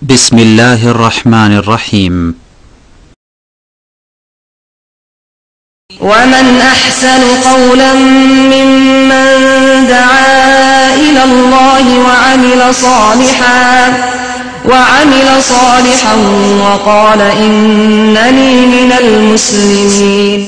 بسم الله الرحمن الرحيم ومن أحسن قولا ممن دعا إلى الله وعمل صالحا وقال إنني من المسلمين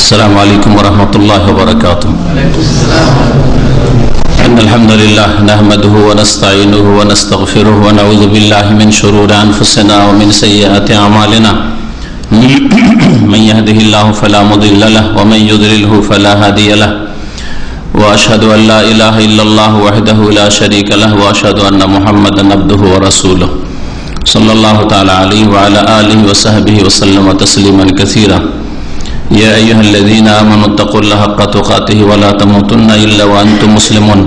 السلام عليكم ورحمة الله وبركاته. إن الحمد لله نحمده ونستعينه ونستغفره ونعوذ بالله من شرور أنفسنا ومن سيئات أعمالنا. من يهده الله فلا مضل له ومن يضلله فلا هادي له. وأشهد أن لا إله إلا الله وحده لا شريك له وأشهد أن محمدا عبده ورسوله صلى الله تعالى عليه وعلى آله وصحبه وسلم تسليما كثيرا. يا أيها الذين آمنوا اتقوا الله حق تقاته ولا تموتن إلا وأنتم مسلمون.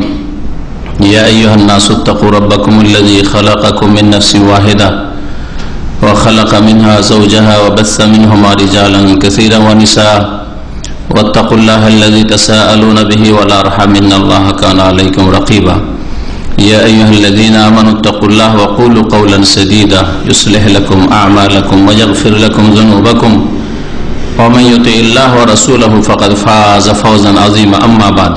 يا أيها الناس اتقوا ربكم الذي خلقكم من نفس واحدة وخلق منها زوجها وبث منهما رجالا كثيرا ونساء واتقوا الله الذي تساءلون به والأرحام إن الله كان عليكم رقيبا. يا أيها الذين آمنوا اتقوا الله وقولوا قولا سديدا يصلح لكم أعمالكم ويغفر لكم ذنوبكم ومن يطع الله ورسوله فقد فاز فوزا عظيما. أما بعد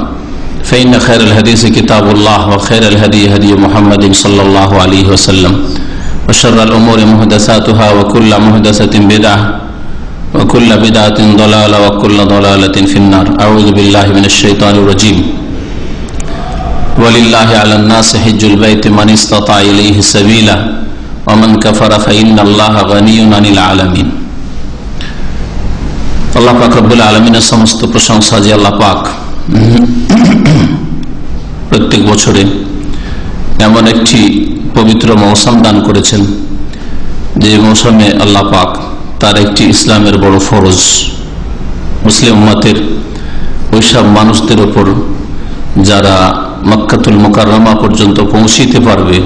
فإن خير الحديث كتاب الله وخير الهدي هدي محمد صلى الله عليه وسلم وشر الأمور محدثاتها وكل محدثة بدعة وكل بدعة ضلالة وكل ضلالة في النار. أعوذ بالله من الشيطان الرجيم. ولله على الناس حج البيت من استطاع إليه سبيلا ومن كفر فإن الله غني عن العالمين. আল্লাহ পাক রব্বুল আলামিনের সমস্ত প্রশংসা যে আল্লাহ পাক প্রত্যেক বছরে এমন একটি পবিত্র মৌসুম দান করেছেন যে মৌসুমে আল্লাহ পাক তার একটি ইসলামের বড় ফরজ মুসলিম উম্মতের ওইসব মানুষদের উপর যারা মক্কাতুল মুকাররমা পর্যন্ত পৌঁছিতে পারবে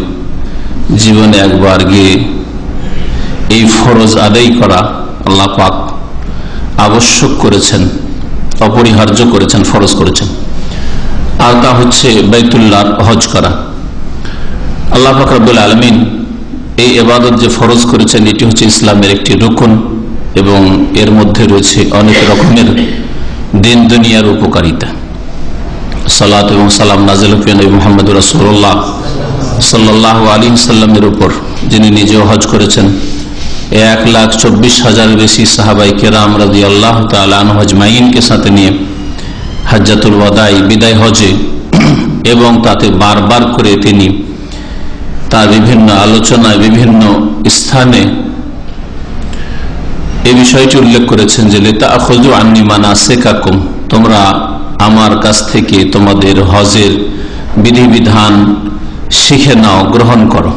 জীবনে একবার গিয়ে এই ফরজ আদায় করা আল্লাহ পাক আবশ্যক করেছেন, অপরিহার্য করেছেন, ফরজ করেছেন। আর তা হচ্ছে বাইতুল্লাহর হজ করা। আল্লাহ পাক রব্বুল আলামিন এই ইবাদত যে ফরজ করেছেন এটি হচ্ছে ইসলামের একটি রুকন এবং এর মধ্যে রয়েছে অনেক রকমের দিন দুনিয়ার উপকারিতা। সালাত এবং সালাম নাযিল হয়ে নবী মুহাম্মদ রাসূলুল্লাহ সাল্লাল্লাহু আলাইহি ওয়াসাল্লামের উপর যিনি নিজেও হজ করেছেন। 1,24,000 বেশি সাহাবাই কেরাম রাদিয়াল্লাহু তাআলা আনহুম আজমাইনকে সাথে নিয়ে হজ্জাতুল ওয়াদাই বিদায় হজে এবং তাতে বারবার করে তিনি তার বিভিন্ন আলোচনায় বিভিন্ন স্থানে এই বিষয়টি উল্লেখ করেছেন যে লিতাখুযু আন্নী মানাসিকাকুম, তোমরা আমার কাছ থেকে তোমাদের হজের বিধিবিধান শিখে নাও, গ্রহণ করো।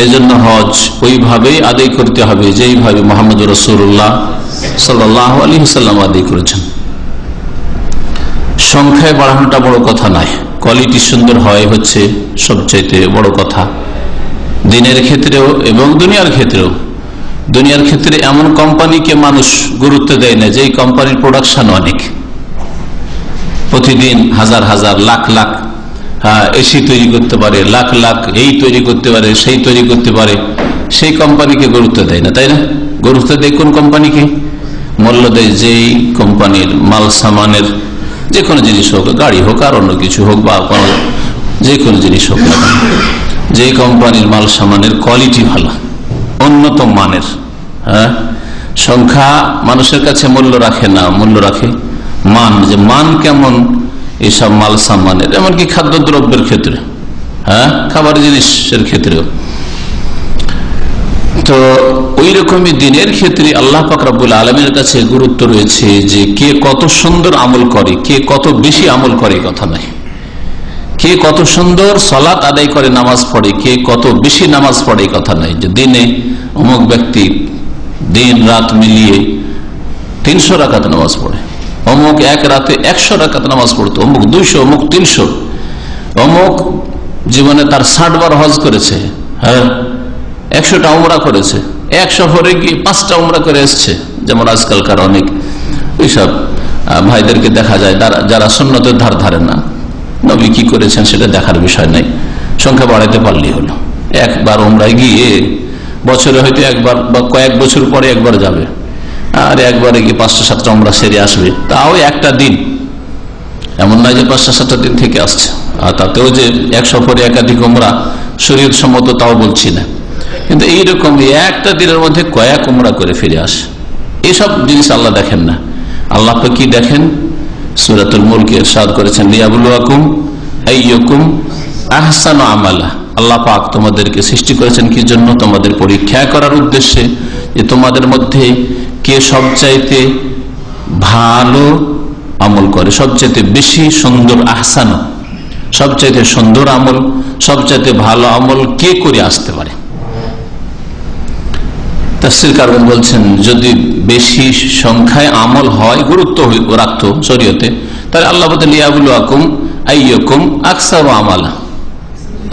এই জন্য হজ ওইভাবেই আদায় করতে হবে যেইভাবে মুহাম্মদ রাসূলুল্লাহ সাল্লাল্লাহু আলাইহি ওয়াসাল্লাম আদায় করেছেন। সংখ্যায় বাড়ানোটা বড় কথা নয়, কোয়ালিটি সুন্দর হয় হচ্ছে সবচাইতে বড় কথা। দিনের ক্ষেত্রেও এবং দুনিয়ার ক্ষেত্রেও। দুনিয়ার ক্ষেত্রে এমন কোম্পানিকে মানুষ গুরুত্ব দেয় না যেই কোম্পানির প্রোডাকশন অনেক, প্রতিদিন হাজার হাজার লাখ লাখ এসি তৈরি করতে পারে, লাখ লাখ এই তৈরি করতে পারে, সেই তৈরি করতে পারে, সেই কোম্পানিকে গুরুত্ব দেয় না, তাই না? গুরুত্ব দেয় কোন কোম্পানিকে? মূল্য দেয় যেই কোম্পানির মাল সামানের যে কোনো জিনিস হোক, গাড়ি হোক আর অন্য কিছু হোক বা যে কোনো জিনিস হোক না, যেই কোম্পানির মাল সামানের কোয়ালিটি ভালো, উন্নত মানের। সংখ্যা মানুষের কাছে মূল্য রাখে না, মূল্য রাখে মান, যে মান কেমন এইসব মাল সামানের, এমনকি খাদ্যদ্রব্যের ক্ষেত্রে, খাবার জিনিসের ক্ষেত্রেও। তো ওই রকমই দিনের ক্ষেত্রে আল্লাহ পাক রব্বুল আলামিনের কাছে গুরুত্ব রয়েছে যে কে কত সুন্দর আমল করে, কে কত বেশি আমল করে কথা নাই, কে কত সুন্দর সালাত আদায় করে, নামাজ পড়ে, কে কত বেশি নামাজ পড়ে কথা নাই। যে দিনে অমুক ব্যক্তি দিন রাত মিলিয়ে 300 রাকাত নামাজ পড়ে, অমুক এক রাতে 100 রাকাত নামাজ পড়তো, অমুক 200, অমুক 300, অমুক জীবনে তার 60 বার হজ করেছে, হ্যাঁ 100টা উমরা করেছে, 1 সফরে গিয়ে 5টা উমরা করে এসছে। যেমন আজকালকার অনেক ওইসব ভাইদেরকে দেখা যায় যারা সুন্নতের ধার ধারে না, নবী কি করেছেন সেটা দেখার বিষয় নাই, সংখ্যা বাড়াইতে পারলেই হলো। একবার উমরায় গিয়ে বছরে হয়তো একবার বা কয়েক বছর পরে একবার যাবে, আর একবারে গিয়ে 5-7টা উমরা সেরে আসবে, তাও একটা দিন। এমন নয় যে 5-7টা দিন থেকে আসছে, আর তাতেও যে 1 সফরে একাধিক উমরা শরীয়ত সম্মত তাও বলছি না, কিন্তু এইরকম একটা দিনের মধ্যে কয়েক উমরা করে ফিরে আসে। এইসব জিনিস আল্লাহ দেখেন না। আল্লাহ কি দেখেন? সূরাতুল মুলকে ইরশাদ করেছেন, লিয়াবলুয়াকুম আইয়ুকুম আহসানু আমালা। আল্লাহ পাক তোমাদেরকে সৃষ্টি করেছেন কি জন্য? তোমাদের পরীক্ষা করার উদ্দেশ্যে, যে তোমাদের মধ্যে কে সবচাইতে ভালো আমল করে, সবচাইতে বেশি সুন্দর, আহসান, সবচাইতে সুন্দর আমল, সবচাইতে ভালো আমল কে করে আসতে পারে। তাফসীর কারণ বলছেন, যদি বেশি সংখ্যায় আমল হয়, গুরুত্ব রাখতো শরীয়তে, তাহলে আল্লাহ বলেন লিয়াবলুয়াকুম আইয়ুকুম আকসারু আমালা।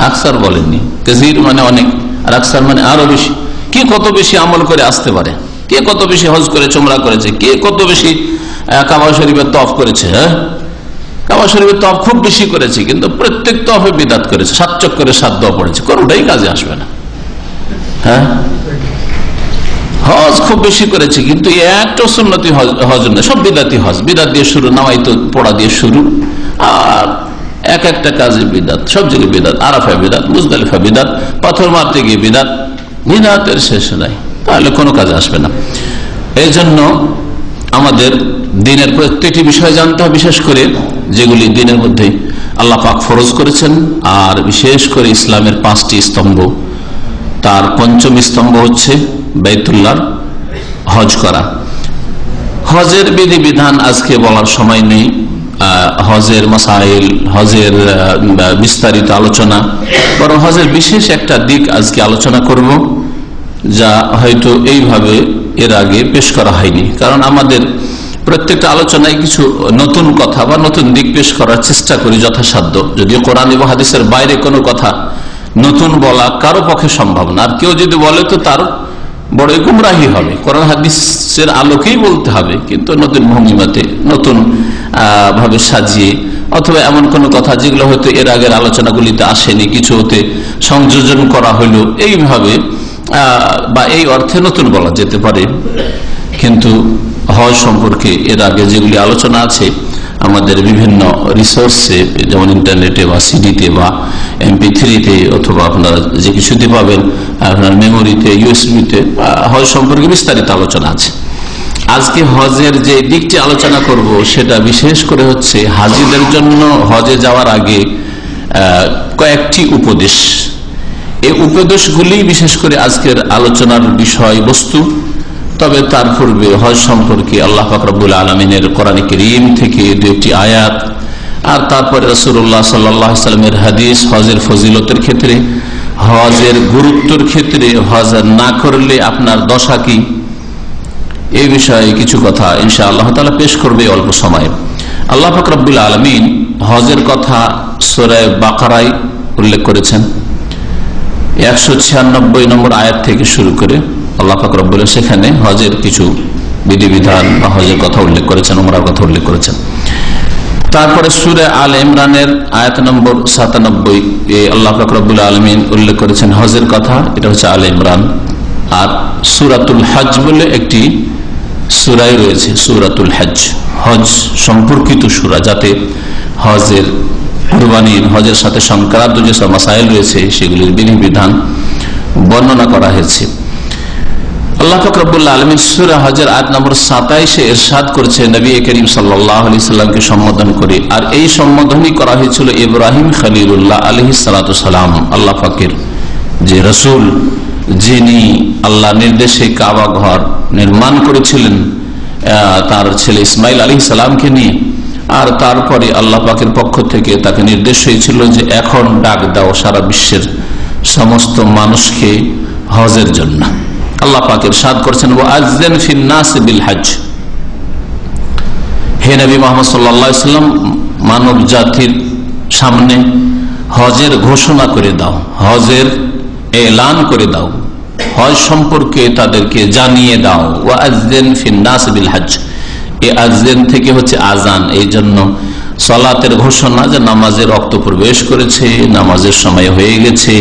আকসার বলেননি, কাসীর মানে অনেক, আর আকসার মানে আরো বেশি। কে কত বেশি আমল করে আসতে পারে, কে কত বেশি হজ করে উমরা করেছে, কে কত বেশি কাবা শরীফের তওয়াফ করেছে। হ্যাঁ, কাবা শরীফের তওয়াফ খুব বেশি করেছে, কিন্তু প্রত্যেক তওয়াফে বিদআত করেছে, 7 চক্করে 7 দোয়া পড়েছে, কোনটাই কাজে আসবে না। হ্যাঁ, হজ খুব বেশি করেছে, কিন্তু একটা সুন্নতি হজ নয়, সব বিদাতি হজ, বিদাত দিয়ে শুরু, নামাইতো পড়া দিয়ে শুরু, আর এক একটা কাজে বিদাত, সব জায়গায় বিদাত, আরাফায় বিদাত, মুজদালিফা বিদাত, পাথর মারতে গিয়ে বিদাত, বিদাতের শেষ নাই, তাহলে কোনো কাজে আসবে না। এই জন্য আমাদের দিনের প্রত্যেকটি বিষয় জানতে হবে, বিশেষ করে যেগুলি দিনের মধ্যে আল্লাহ পাক ফরজ করেছেন, আর বিশেষ করে ইসলামের 5টি স্তম্ভ, তার 5ম স্তম্ভ হচ্ছে বাইতুল্লাহর হজ করা। হজের বিধিবিধান আজকে বলার সময় নেই, হজের মাসাইল, হজের বিস্তারিত আলোচনা, বরং হজের বিশেষ একটা দিক আজকে আলোচনা করব, যা হয়তো এইভাবে এর আগে পেশ করা হয়নি। কারণ আমাদের প্রত্যেকটা আলোচনায় কিছু নতুন কথা বা নতুন দিক পেশ করার চেষ্টা করি যথাসাধ্য, যদিও কোরআন এবং হাদিসের বাইরে কোনো কথা নতুন বলা কারো পক্ষে সম্ভব না, আর কেউ যদি বলে তো তার বড় গুমরাহি হবে। কোরআন হাদিসের আলোকেই বলতে হবে, কিন্তু নতুন ভঙ্গিমাতে, নতুন ভাবে সাজিয়ে, অথবা এমন কোন কথা যেগুলো হয়তো এর আগের আলোচনাগুলিতে আসেনি, কিছু হতে সংযোজন করা হইলো, এইভাবে বা এই অর্থে নতুন বলা যেতে পারে। কিন্তু হজ সম্পর্কে এর আগে যেগুলি আলোচনা আছে আমাদের বিভিন্ন রিসোর্সে, যেমন ইন্টারনেটে বা সিডিতে বা MP3-তে, অথবা আপনারা যে কিছুতে পাবেন, আপনার মেমোরিতে, USB-তে, হজ সম্পর্কে বিস্তারিত আলোচনা আছে। আজকে হজের যে দিকটি আলোচনা করব সেটা বিশেষ করে হচ্ছে হাজিদের জন্য হজে যাওয়ার আগে কয়েকটি উপদেশ। এই উপদেশগুলি বিশেষ করে আজকের আলোচনার বিষয়বস্তু। তবে তার পূর্বে হজ সম্পর্কে আল্লাহ পাক রব্বুল আলামিনের কোরআন কারীম থেকে 2টি আয়াত, আর তারপরে রাসূলুল্লাহ সাল্লাল্লাহু আলাইহি ওয়াসাল্লামের হাদিস হজের ফজিলতের ক্ষেত্রে, হজের গুরুত্বের ক্ষেত্রে, হজ না করলে আপনার দশা কি, এই বিষয়ে কিছু কথা ইনশাআল্লাহ তাআলা পেশ করবে অল্প সময়ে। আল্লাহ পাক রব্বুল আলামিন হজের কথা সূরা বাকারায় উল্লেখ করেছেন। 196 নম্বর আয়াত থেকে শুরু করে আল্লাহ পাক রব্বুল আলামিন সেখানে হজের কিছু বিধিবিধান বা হজের কথা উল্লেখ করেছেন, উমরার কথা উল্লেখ করেছেন। তারপরে সূরা আল ইমরানের আয়াত নম্বর 97 আল্লাহ পাক রব্বুল আলামিন উল্লেখ করেছেন হজের কথা, এটা হচ্ছে আল ইমরান। আর সূরাতুল হজ বলে একটি সূরাই রয়েছে, সূরাতুল হজ, হজ সম্পর্কিত সূরা, যাতে হজের কুরবানির, হজের সাথে সংক্রান্ত যে সব মাসাইল রয়েছে সেগুলির বিধিবিধান বর্ণনা করা হয়েছে। আল্লাহ পাক রব্বুল আলামিন সূরা হজের আয়াত নম্বর 27-এ ইরশাদ করেছে নবী করিম সাল্লাল্লাহু আলাইহি সাল্লামকে সম্বোধন করে, আর এই সম্বোধনই করা হয়েছিল ইব্রাহিম খলিলুল্লাহ আলাইহিস সালাতু সালাম, আল্লাহ পাকের যে রাসূল, যিনি আল্লাহ নির্দেশে কাবা ঘর নির্মাণ করেছিলেন তার ছেলে ইসমাইল আলাইহিস সালামকে নিয়ে। আর তারপরে আল্লাহ পাকের পক্ষ থেকে তাকে নির্দেশ হয়েছিল যে এখন ডাক দাও সারা বিশ্বের সমস্ত মানুষকে হজের জন্য। আল্লাহ পাক ইরশাদ করেছেন ওয়াআযযিন ফিন নাস বিল হজ, হে নবী মুহাম্মদ সাল্লাল্লাহু আলাইহি ওয়াসাল্লাম, মানব জাতির সামনে হজের ঘোষণা করে দাও, হজের এলান করে দাও, হজ সম্পর্কে তাদেরকে জানিয়ে দাও। ওয়াআযযিন ফিন নাস বিল হজ, এই আযযিন থেকে হচ্ছে আজান, এই জন্য সালাতের ঘোষণা যে নামাজের ওয়াক্ত প্রবেশ করেছে, নামাজের সময় হয়ে গেছে,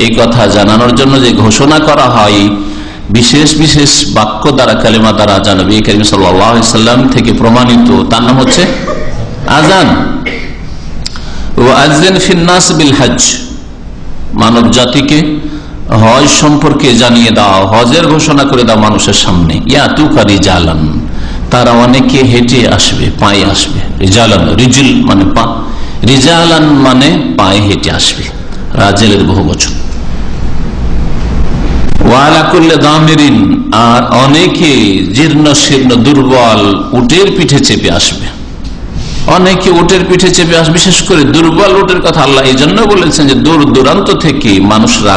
এই কথা জানানোর জন্য যে ঘোষণা করা হয় বিশেষ বিশেষ বাক্য দ্বারা, কালেমা দ্বারা, যা নবী করিম সাল্লাল্লাহু আলাইহি ওয়াসাল্লাম থেকে প্রমাণিত, তার নাম হচ্ছে আজান। ওয়াআযযিন ফিন নাস বিল হজ, মানব জাতিকে হজ সম্পর্কে জানিয়ে দাও, হজের ঘোষণা করে দাও মানুষের সামনে। ইয়াতুকা রিজালান, তারা অনেকে হেঁটে আসবে, পায়ে আসবে। রিজালান, রিজল মানে পা, রিজালান মানে পায়ে হেঁটে আসবে, রাজেলের বহুবচন। ওয়ালা কুল্লি দামিরিন, আর অনেকে জীর্ণ শীর্ণ দুর্বল উটের পিঠে চেপে আসবে, অনেকে উটের পিঠে চেপে আসবে। বিশেষ করে দুর্বল উটের কথা আল্লাহ এই জন্য বলেছেন যে দূর দূরান্ত থেকে মানুষরা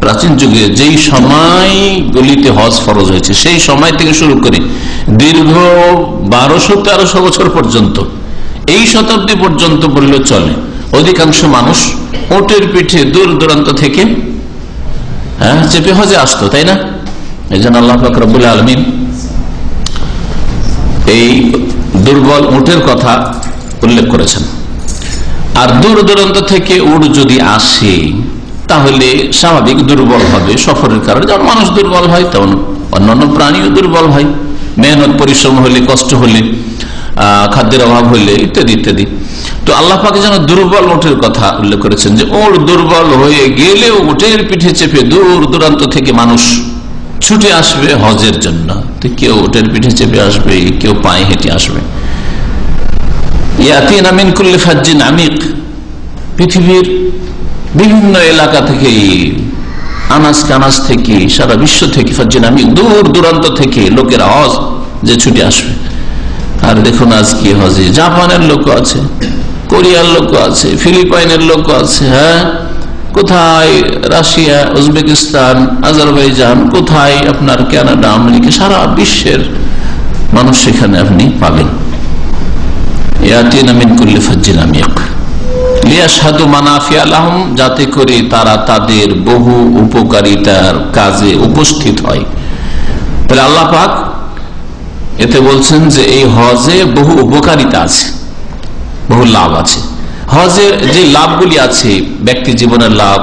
প্রাচীন যুগে যেই সময়গুলিতে হজ ফরজ হয়েছে সেই সময় থেকে শুরু করে দীর্ঘ 1200-1300 বছর পর্যন্ত, এই শতাব্দী পর্যন্ত বললে চলে, অধিকাংশ মানুষ উটের পিঠে দূর দূরান্ত থেকে চেপে হজে আসতো, তাই না? এই জন্য আল্লাহ পাক রব্বুল আলামিন এই দুর্বল উটের কথা উল্লেখ করেছেন। আর দূর দূরান্ত থেকে উট যদি আসে তাহলে স্বাভাবিক দুর্বল হবে, সফরের কারণে যেমন মানুষ দুর্বল হয় তেমন অন্যান্য প্রাণীও দুর্বল হয়, মেহনত পরিশ্রম হলে, কষ্ট হলে, খাদ্যের অভাব হলে, ইত্যাদি ইত্যাদি। তো আল্লাহ পাক যেন দুর্বল উটের কথা উল্লেখ করেছেন যে ওর দুর্বল হয়ে গেলেও উটের পিঠে চেপে দূর দূরান্ত থেকে মানুষ ছুটে আসবে হজের জন্য। তো কেউ উটের পিঠে চেপে আসবে, কেউ পায়ে হেঁটে আসবে। ইয়াতিনা মিন কুল্লি ফাজ্জিন আমিক, পৃথিবীর বিভিন্ন এলাকা থেকে, আনাজ কানাজ থেকে, সারা বিশ্ব থেকে, ফাজ্জিন আমিক দূর দূরান্ত থেকে লোকেরা হজ যে ছুটে আসবে। আর দেখুন আজকে হজে জাপানের লোক আছে, কোরিয়ার লোক আছে, ফিলিপাইনের লোক আছে, হ্যাঁ, কোথায় রাশিয়া, উজবেকিস্তান, আজারবাইজান, কোথায় আপনার কানাডা, আমেরিকা, সারা বিশ্বের মানুষ সেখানে আপনি পাবেন। ইয়াতিনা মিন কুল্লি ফাজ্জিন আমিক লিয়াশহাদু মানাফিআ লাহুম, যাতে করে তারা তাদের বহু উপকারিতার কাজে উপস্থিত হয়। তাহলে আল্লাহ পাক এতে বলছেন যে এই হজে বহু উপকারিতা আছে, বহু লাভ আছে। হজে যে লাভগুলি আছে, ব্যক্তি জীবনের লাভ,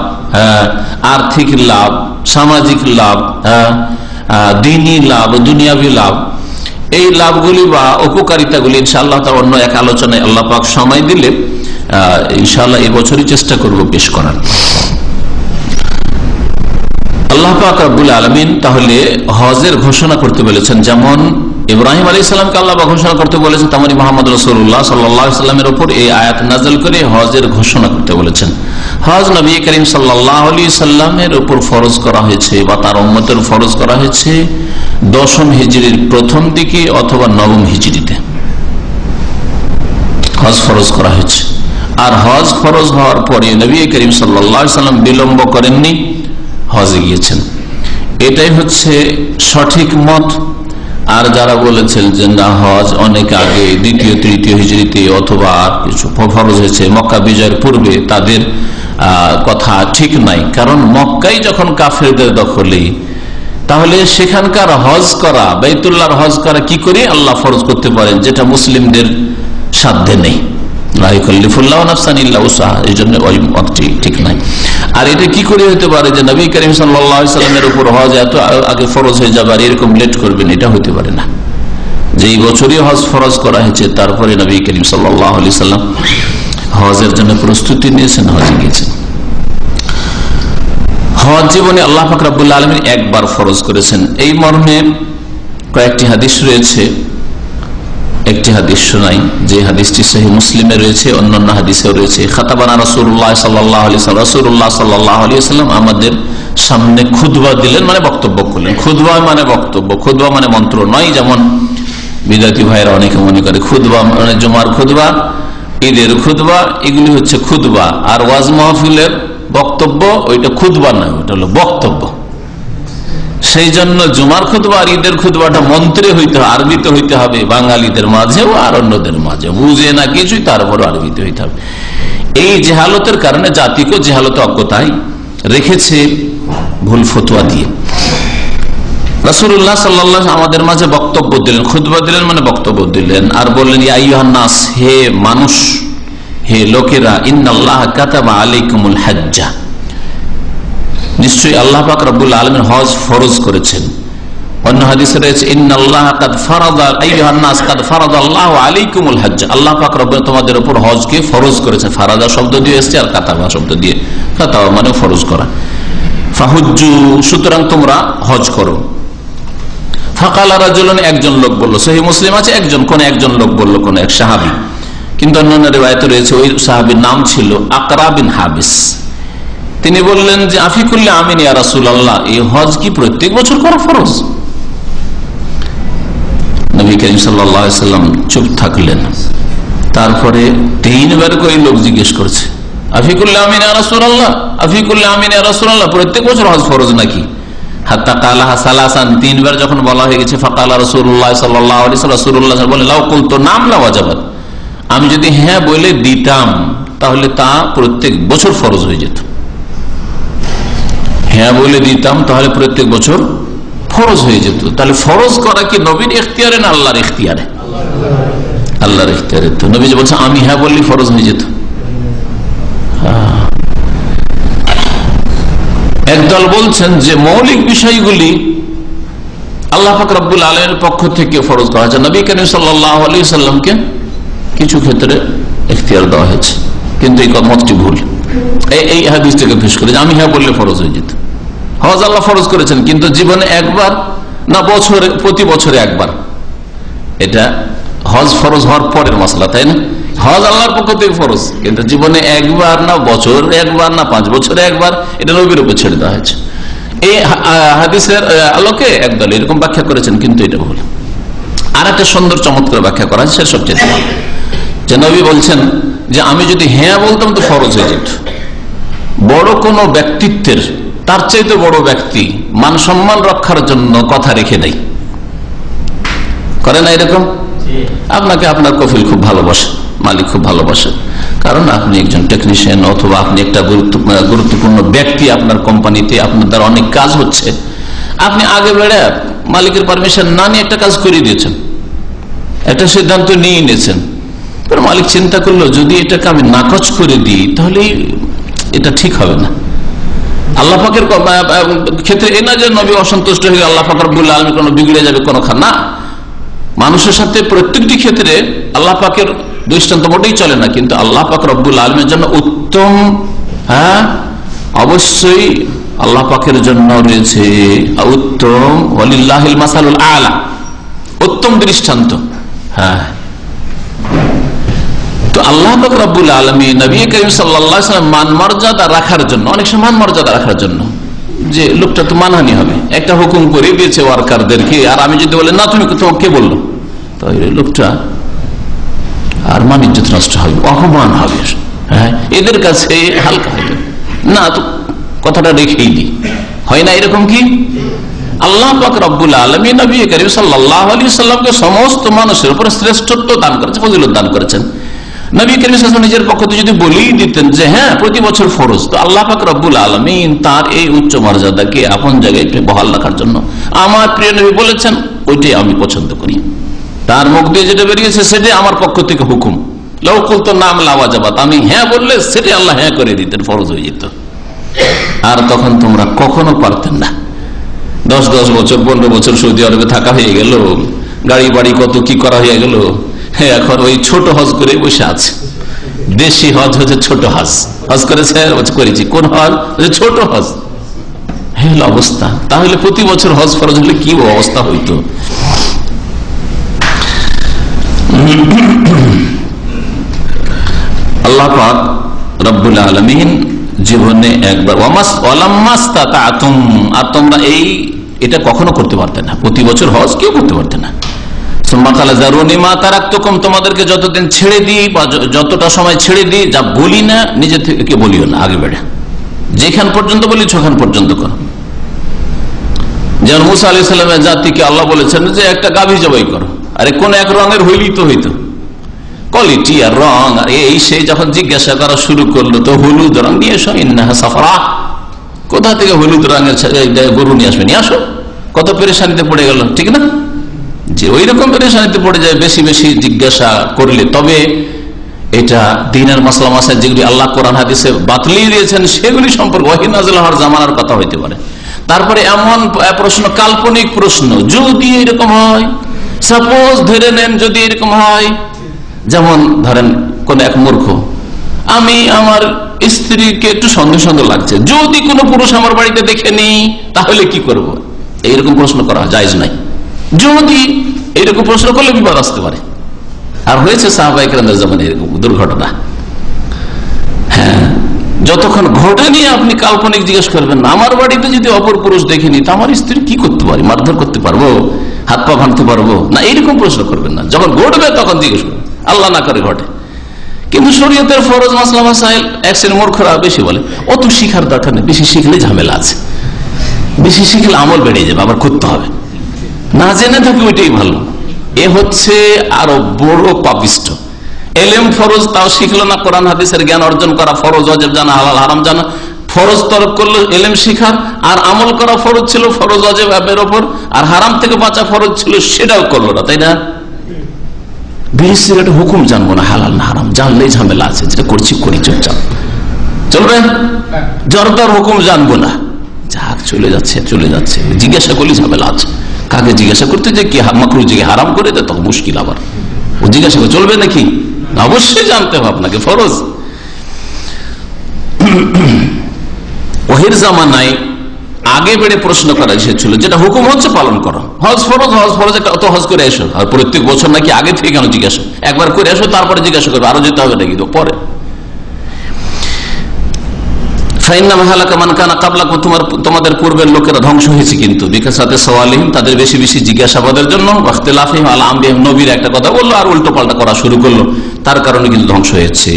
আর্থিক লাভ, সামাজিক লাভ, দ্বীনি লাভ, দুনিয়াবী লাভ, এই লাভগুলি বা উপকারিতাগুলি ইনশাআল্লাহ তার অন্য এক আলোচনায় আল্লাহ পাক সময় দিলে ইনশাআল্লাহ এই বছরই চেষ্টা করব পেশ করার। আল্লাহ পাক রব্বুল আলামিন তাহলে হজের ঘোষণা করতে বলেছেন, যেমন ইব্রাহিম আলাইহিস সালামকে আল্লাহ ঘোষণা করতে বলেছেন, তেমনি মুহাম্মদ রাসূলুল্লাহ সাল্লাল্লাহু আলাইহি ওয়াসাল্লামের উপর এই আয়াত নাযিল করে হজের ঘোষণা করতে বলেছেন। হজ নবী করিম সাল্লাল্লাহু আলাইহি ওয়াসাল্লামের উপর ফরজ করা হয়েছে বা তার উম্মতের ফরজ করা হয়েছে 10ম হিজরির প্রথম দিকে অথবা 9ম হিজরিতে হজ ফরজ করা হয়েছে। আর হজ ফরজ হওয়ার পরে নবী করিম সাল্লাল্লাহু আলাইহি ওয়াসাল্লাম বিলম্ব করেননি, হজে গিয়েছেন। এটাই হচ্ছে সঠিক মত। আর যারা বলেছেন যে না, হজ অনেক আগে 2য় 3য় হিজরিতে অথবা কিছু ফরজ হয়েছে মক্কা বিজয়ের পূর্বে, তাদের কথা ঠিক নাই। কারণ মক্কাই যখন কাফেরদের দখলে, তাহলে সেখানকার হজ করা, বাইতুল্লাহর হজ করা কি করে আল্লাহ ফরজ করতে পারেন, যেটা মুসলিমদের সাধ্যে নেই। এই জন্য ওই মতটি ঠিক নাই। আর এটা কি করে হতে পারে যে নবী করিম সাল্লাল্লাহু আলাইহি ওয়াসাল্লামের উপর হজ এত আগে ফরজ হয়ে যাবে আর এরকম লেট করবেন, এটা হতে পারে না। যেই বছরই হজ ফরজ করা হয়েছে তারপরে নবী করিম সাল্লাল্লাহু আলাইহি ওয়াসাল্লাম হজের জন্য প্রস্তুতি নিয়েছেন, হজে গিয়েছেন। হজ জীবনে আল্লাহ পাক রব্বুল আলামিন একবার ফরজ করেছেন, এই মর্মে কয়েকটি হাদিস রয়েছে। একটি হাদিস শোনাই, যে হাদিসটি সহিহ মুসলিমে রয়েছে, অন্যান্য হাদিসেও রয়েছে। খাতাবানা রাসূলুল্লাহ সাল্লাল্লাহু আলাইহি ওয়াসাল্লাম, রাসূলুল্লাহ সাল্লাল্লাহু আলাইহি ওয়াসাল্লাম আমাদের সামনে খুতবা দিলেন, মানে বক্তব্য করলেন। খুতবা মানে বক্তব্য, খুতবা মানে মন্ত্র নয়, যেমন বিদাতি ভাইরা অনেকে মনে করে খুতবা মানে জুমার খুতবা, ঈদের খুতবা, এগুলি হচ্ছে খুতবা। আর ওয়াজ মাহফিলের বক্তব্য ওইটা খুতবা নয়, ওটা হলো বক্তব্য। সেই জন্য জুমার খুতবা আর ঈদের খুতবাটা মন্ত্রে হইতে হবে, আরবিতে হইতে হবে, বাঙালিদের মাঝেও আর অন্যদের মাঝে বুঝে না কিছুই, তারপর আরবিতে হইতে হবে। এই জেহালতের কারণে জাতিকে জেহালত অজ্ঞতায় রেখেছে ভুল ফতোয়া দিয়ে। রাসূলুল্লাহ সাল্লাল্লাহু আলাইহি আমাদের মাঝে বক্তব্য দিলেন, খুতবা দিলেন মানে বক্তব্য দিলেন, আর বললেন ইয়া আইয়ুহান নাস, হে মানুষ, হে লোকেরা, ইন্নাল্লাহ কাতাবা আলাইকুমুল হাজ্জা, নিশ্চয়ই আল্লাহ পাক রব্বুল আলামিন হজ ফরজ করেছেন। অন্য হাদিসে রয়েছে ইন্নাল্লাহ কাদ ফারাদা আইয়ুহান নাস কাদ ফারাদাল্লাহু আলাইকুমুল হাজ্জ, আল্লাহ পাক রব্বুল তোমাদের উপর হজকে ফরজ করেছেন। ফারাদা শব্দ দিয়ে এসেছে আর কাতাবা শব্দ দিয়ে, কাতাবা মানে ফরজ করা। ফাহুজ্জু, সুতরাং তোমরা হজ করো। ফাকালা রাজুলুন, একজন লোক বলল, সহিহ মুসলিম আছে একজন, কোন একজন লোক বলল, কোন এক সাহাবী, কিন্তু অন্যান্য রিওয়ায়াতে রয়েছে ওই সাহাবীর নাম ছিল আকরা বিন হাবিস। তিনি বললেন যে আফিকুল্লি আমিন ইয়া রাসূলুল্লাহ, এই হজ কি প্রত্যেক বছর করা ফরজ? নবী করিম সাল্লাল্লাহু আলাইহি সাল্লাম চুপ থাকলেন। তারপরে তিনবার করে লোক জিজ্ঞেস করছে আফিকুল্লি আমিন ইয়া রাসূলুল্লাহ, আফিকুল্লি আমিন ইয়া রাসূলুল্লাহ, প্রত্যেক বছর হজ ফরজ নাকি? হাত্তা কালাহা সালাসান, তিনবার যখন বলা হয়ে গেছে, ফাকালা রাসূলুল্লাহ সাল্লাল্লাহু আলাইহি ওয়াসাল্লাম, রাসূলুল্লাহ বলেন লাউ কুলতু নাম লা ওয়াজাবাত, আমি যদি হ্যাঁ বলে দিতাম তাহলে তা প্রত্যেক বছর ফরজ হয়ে যেত। হ্যাঁ বলে দিতাম তাহলে প্রত্যেক বছর ফরজ হয়ে যেত। তাহলে ফরজ করা কি নবীর ইখতিয়ারে না আল্লাহর ইখতিয়ারে? আল্লাহর ইখতিয়ারে। তো নবী যে বলছে আমি হ্যাঁ বললে ফরজ হয়ে যেত। একদল বলছেন যে মৌলিক বিষয়গুলি আল্লাহ পাক রব্বুল আলামিনের পক্ষ থেকে ফরজ করা হয়েছে, নবী করিম সাল্লাল্লাহু আলাইহি সাল্লামকে কিছু ক্ষেত্রে ইখতিয়ার দেওয়া হয়েছে, কিন্তু এই মতটি ভুল। এই হাদিস থেকে পেশ করে আমি হ্যাঁ বললে ফরজ হয়ে যেত। হজ আল্লাহ ফরজ করেছেন, কিন্তু জীবনে একবার না বছরে, প্রতি বছরে একবার। এটা হজ ফরজ হওয়ার পরের মশলা, তাই না? হজ আল্লাহর পক্ষ থেকে ফরজ, কিন্তু জীবনে একবার না বছর একবার না 5 বছরে একবার, এটা নবীর উপর ছেড়ে দেওয়া হয়েছে। এই হাদিসের আলোকে একদল এরকম ব্যাখ্যা করেছেন, কিন্তু এটা ভুল। আর একটা সুন্দর চমৎকার ব্যাখ্যা করা হয়েছে, সবচেয়ে ভালো, যে নবী বলছেন যে আমি যদি হ্যাঁ বলতাম তো ফরজ হয়ে যেত। বড় কোনো ব্যক্তিত্বের, তার চাইতে বড় ব্যক্তি মান সম্মান রক্ষার জন্য কথা রেখে দেয়, করে না এরকম? আপনাকে আপনার কফিল খুব ভালোবাসে, মালিক খুব ভালোবাসে, কারণ আপনি একজন টেকনিশিয়ান অথবা আপনি একটা গুরুত্বপূর্ণ ব্যক্তি, আপনার কোম্পানিতে আপনার দ্বারা অনেক কাজ হচ্ছে, আপনি আগে বেড়ে মালিকের পারমিশন না নিয়ে একটা কাজ করে দিয়েছেন, একটা সিদ্ধান্ত নিয়ে নিয়েছেন। মালিক চিন্তা করলো যদি এটাকে আমি নাকচ করে দিই তাহলে এটা ঠিক হবে না। আল্লাহ পাকের ক্ষেত্রে এ না যে নবী অসন্তুষ্ট হয়ে আল্লাহ পাক রব্বুল আলামিন কোনো বিগড়ে যাবে কোনো না, মানুষের সাথে প্রত্যেকটি ক্ষেত্রে আল্লাহ পাকের দৃষ্টান্ত মোটেই চলে না, কিন্তু আল্লাহ পাক রব্বুল আলামিনের জন্য উত্তম, হ্যাঁ অবশ্যই আল্লাহ পাকের জন্য রয়েছে উত্তম, ওয়ালিল্লাহিল মাসালুল আলা, উত্তম দৃষ্টান্ত। হ্যাঁ, তো আল্লাহ পাক রব্বুল আলামিন নবী করিম সাল্লাল্লাহু আলাইহি ওয়াসাল্লাম মান মর্যাদা রাখার জন্য, অনেক সময় মান মর্যাদা রাখার জন্য, যে লোকটা তো মানহানি হবে, একটা হুকুম করে দিয়েছে ওয়ার্কারদেরকে, আর আমি যদি বলে না তুমি কে বললো, তাহলে লোকটা আর মান ইজ্জত নষ্ট হবে, অপমান হবে। হ্যাঁ, এদের কাছে হালকা হবে না, তো কথাটা রেখেই দিই, হয় না এরকম? কি আল্লাহ পাক রব্বুল আলামিন নবী করিম সাল্লাল্লাহু আলাইহি ওয়াসাল্লামকে সমস্ত মানুষের উপর শ্রেষ্ঠত্ব দান করেছেন, ফজিলত দান করেছেন। নবী করিম সাল্লাল্লাহু আলাইহি ওয়াসাল্লাম নিজের পক্ষ থেকে যদি বলেই দিতেন যে হ্যাঁ প্রতি বছর ফরজ, তো আল্লাহ পাক রব্বুল আলামিন তার এই উচ্চ মর্যাদাকে আপন জায়গায় বহাল রাখার জন্য আমার প্রিয় নবী বলেছেন ওইটাই আমি পছন্দ করি, তার মুখ দিয়ে যেটা বেরিয়েছে সেটাই আমার পক্ষ থেকে হুকুম। লাউ কুলতু নাম লা ওয়াজাবাত, আমি হ্যাঁ বললে সেটাই আল্লাহ হ্যাঁ করে দিতেন, ফরজ হয়ে যেত। আর তখন তোমরা কখনো পারতেন না। 10 বছর 15 বছর সৌদি আরবে থাকা হয়ে গেল, গাড়ি বাড়ি কত কি করা হয়ে গেল, এখন ওই ছোট হজ করে বসে আছে। দেশি হজ হচ্ছে ছোট হজ, হজ করেছে করেছি, কোন হজ? ছোট হজ। হলো অবস্থা। তাহলে প্রতি বছর হজ ফরজ হলে কি অবস্থা হইতো? আল্লাহ পাক রব্বুল আলামিন জীবনে একবার আর তোমরা এটা কখনো করতে পারতে না, প্রতি বছর হজ কেউ করতে পারতে না। তোমাদেরকে যতদিন ছেড়ে দিই বা যতটা সময় ছেড়ে দিই, যা বলি না নিজে থেকে বলিও না, আগে বেড়ে যেখান পর্যন্ত বলি সেখান পর্যন্ত করো। যেমন মুসা আলাইহিস সালামের জাতিকে আল্লাহ বলেছেন যে একটা গাভী জবাই করো, আরে কোন এক রঙের হইলেই তো হইতো, কোয়ালিটি আর রং আর এই সেই যখন জিজ্ঞাসা করা শুরু করলো তো হলুদ রং নিয়ে এসো, ইন্নাহা সাফরা, কোথা থেকে হলুদ রঙের গরু নিয়ে আসবে, নিয়ে আসো। কত পেরেশানিতে পড়ে গেল, ঠিক না? যে ওই রকম পেরেশানিতে পড়ে যায় বেশি বেশি জিজ্ঞাসা করলে। তবে এটা দ্বীনের মাসলা মাসাইল যেগুলি আল্লাহ কোরআন হাদিসে বাতলিয়ে দিয়েছেন সেগুলি সম্পর্কে ওয়াহী নাযিল হওয়ার জামানার কথা হইতে পারে। তারপরে এমন প্রশ্ন, কাল্পনিক প্রশ্ন, যদি এরকম হয়, সাপোজ ধরে নেন যদি এরকম হয়, যেমন ধরেন কোন এক মূর্খ, আমি আমার স্ত্রীকে একটু সন্দেহ সন্দেহ লাগছে, যদি কোনো পুরুষ আমার বাড়িতে দেখে নিই তাহলে কি করব, এইরকম প্রশ্ন করা জায়েজ নাই। যদি এইরকম প্রশ্ন করলে বিপদ আসতে পারে। আর হয়েছে সাহাবায়ে কেরামদের জামানায় এরকম দুর্ঘটনা। হ্যাঁ, যতক্ষণ ঘটেনি আপনি কাল্পনিক জিজ্ঞেস করবেন না। আমার বাড়িতে যদি অপর পুরুষ দেখেনি তা আমার স্ত্রী কি করতে পারি, মারধর করতে পারবো, হাত পা ভাঙতে পারবো না, এইরকম প্রশ্ন করবেন না। যখন ঘটবে তখন জিজ্ঞেস করবেন, আল্লাহ না করে ঘটে। কিন্তু শরীয়তের ফরজ মাসলা মাসাইল এক শ্রেণীর মূর্খরা বেশি বলে অত শিখার দরকার নেই, বেশি শিখলে ঝামেলা আছে, বেশি শিখলে আমল বেড়ে যাবে, আবার করতে হবে, না জেনে থাকি ওইটাই ভালো। এ হচ্ছে আরো বড় পাপিষ্ঠ। এলেম ফরজ তাও শিখলো না, কোরআন হাদিসের জ্ঞান অর্জন করা ফরজ, ওয়াজিব জানা, হালাল হারাম জানা, ফরজ তরক করলো এলেম শিখার, আর আমল করা ফরজ ছিল ফরজ ওয়াজিব এর উপর, আর হারাম থেকে বাঁচা ফরজ ছিল সেটাও করলো না, তাই না? বিড়ি সিগারেট হুকুম জানবো না, হালাল না হারাম, জানলেই ঝামেলা আছে, যেটা করছি করি চুপচাপ চলবে। জর্দার হুকুম জানবো না, যাক চলে যাচ্ছে চলে যাচ্ছে, জিজ্ঞাসা করলে ঝামেলা আছে। কাকে জিজ্ঞাসা করতে যে কি মাকরুহ যে হারাম করে দেয় তখন মুশকিল, আবার ও জিজ্ঞাসা করে চলবে নাকি? অবশ্যই জানতে হবে আপনাকে, ফরজ। ওহির জামানায় আগে বেড়ে প্রশ্ন করা এসেছিল, যেটা হুকুম হচ্ছে পালন করো, হজ ফরজ, হজ ফরজ অত হজ করে এসো, আর প্রত্যেক বছর নাকি আগে থেকে কেন জিজ্ঞাসা, একবার করে এসো তারপরে জিজ্ঞাসা করবে আরো যেতে হবে নাকি, তো পরে। তোমাদের পূর্বের লোকেরা ধ্বংস হয়েছে কিন্তু বিকাশাতে সওয়ালিহিম, তাদের বেশি বেশি জিজ্ঞাসাবাদের জন্য, ওয়াখতিলাফিহিম আলা আমবিহিম, নবীর একটা কথা বললো আর উল্টো পাল্টা করা শুরু করলো, তার কারণে কিন্তু ধ্বংস হয়েছে।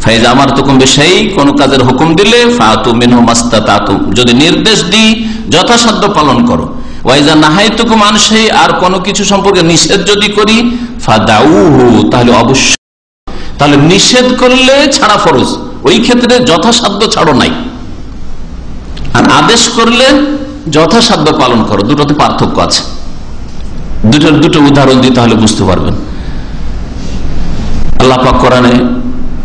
ফাইজা আমারতুকুম বিশাইইন, কোন কাজের হুকুম দিলে ফাতু মিনহু মাসতাতাতুম, যদি নির্দেশ দিই যথাসাধ্য পালন করো, ওয়াইজা নাহাইতুকুম আন শাইইন, আর কোনো কিছু সম্পর্কে নিষেধ যদি করি ফাদাউহু, তাহলে অবশ্যই, তাহলে নিষেধ করলে ছাড়া ফরজ, ওই ক্ষেত্রে যথাসাধ্য ছাড়ো নাই, আর আদেশ করলে যথাসাধ্য পালন করো, দুটোতে পার্থক্য আছে। দুটো উদাহরণ দিই তাহলে বুঝতে পারবেন। আল্লাহ পাক কোরআনে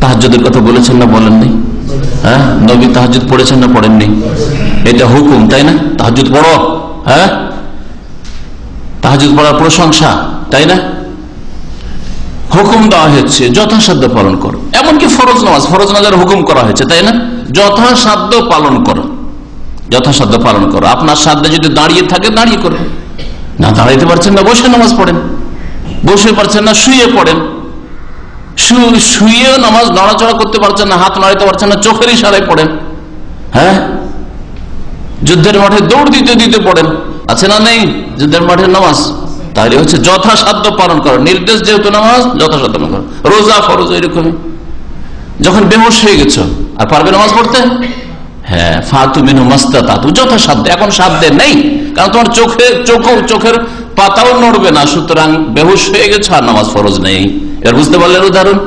তাহাজ্জুদের কথা বলেছেন না বলেন নাই? হ্যাঁ, নবী তাহাজ্জুদ পড়েছেন না পড়েননি? এটা হুকুম, তাই না? তাহাজ্জুদ পড়ো, হ্যাঁ, তাহাজ্জুদ পড়ার প্রশংসা, তাই না? হুকুম দেওয়া হয়েছে যথাসাধ্য পালন করো, এমনকি ফরজ নামাজের হুকুম করা হয়েছে, তাই না? যথাসাধ্য পালন করো, যথাসাধ্য পালন করো। আপনার সাধ্যে যদি দাঁড়িয়ে থাকে দাঁড়িয়ে করো, না দাঁড়াইতে পারছেন না বসে নামাজ পড়েন, বসে পারছেন না শুয়ে পড়েন, শুয়ে নামাজ নড়াচড়া করতে পারছেন না, হাত নাড়াইতে পারছেন না, চোখের ইশারায় পড়েন। হ্যাঁ, যুদ্ধের মাঠে দৌড় দিতে দিতে পড়েন, আছে না নেই যুদ্ধের মাঠের নামাজ? তাহলে হচ্ছে যথাসাধ্য পালন করো, নির্দেশ যেহেতু নামাজ যথাসাধ্য পালন করো। রোজা ফরজ এরকমই, যখন বেহুশ হয়ে গেছো আর পারবে নামাজ পড়তে, হ্যাঁ, ফাতু মিনহু মাসতাতাতু, যথাসাধ্য। এখন সাধ্যে নেই, কারণ তোমার চোখের পাতাও নড়বে না, সুতরাং বেহুশ হয়ে গেছো আর নামাজ ফরজ নেই। এর বুঝতে পারলেন উদাহরণ?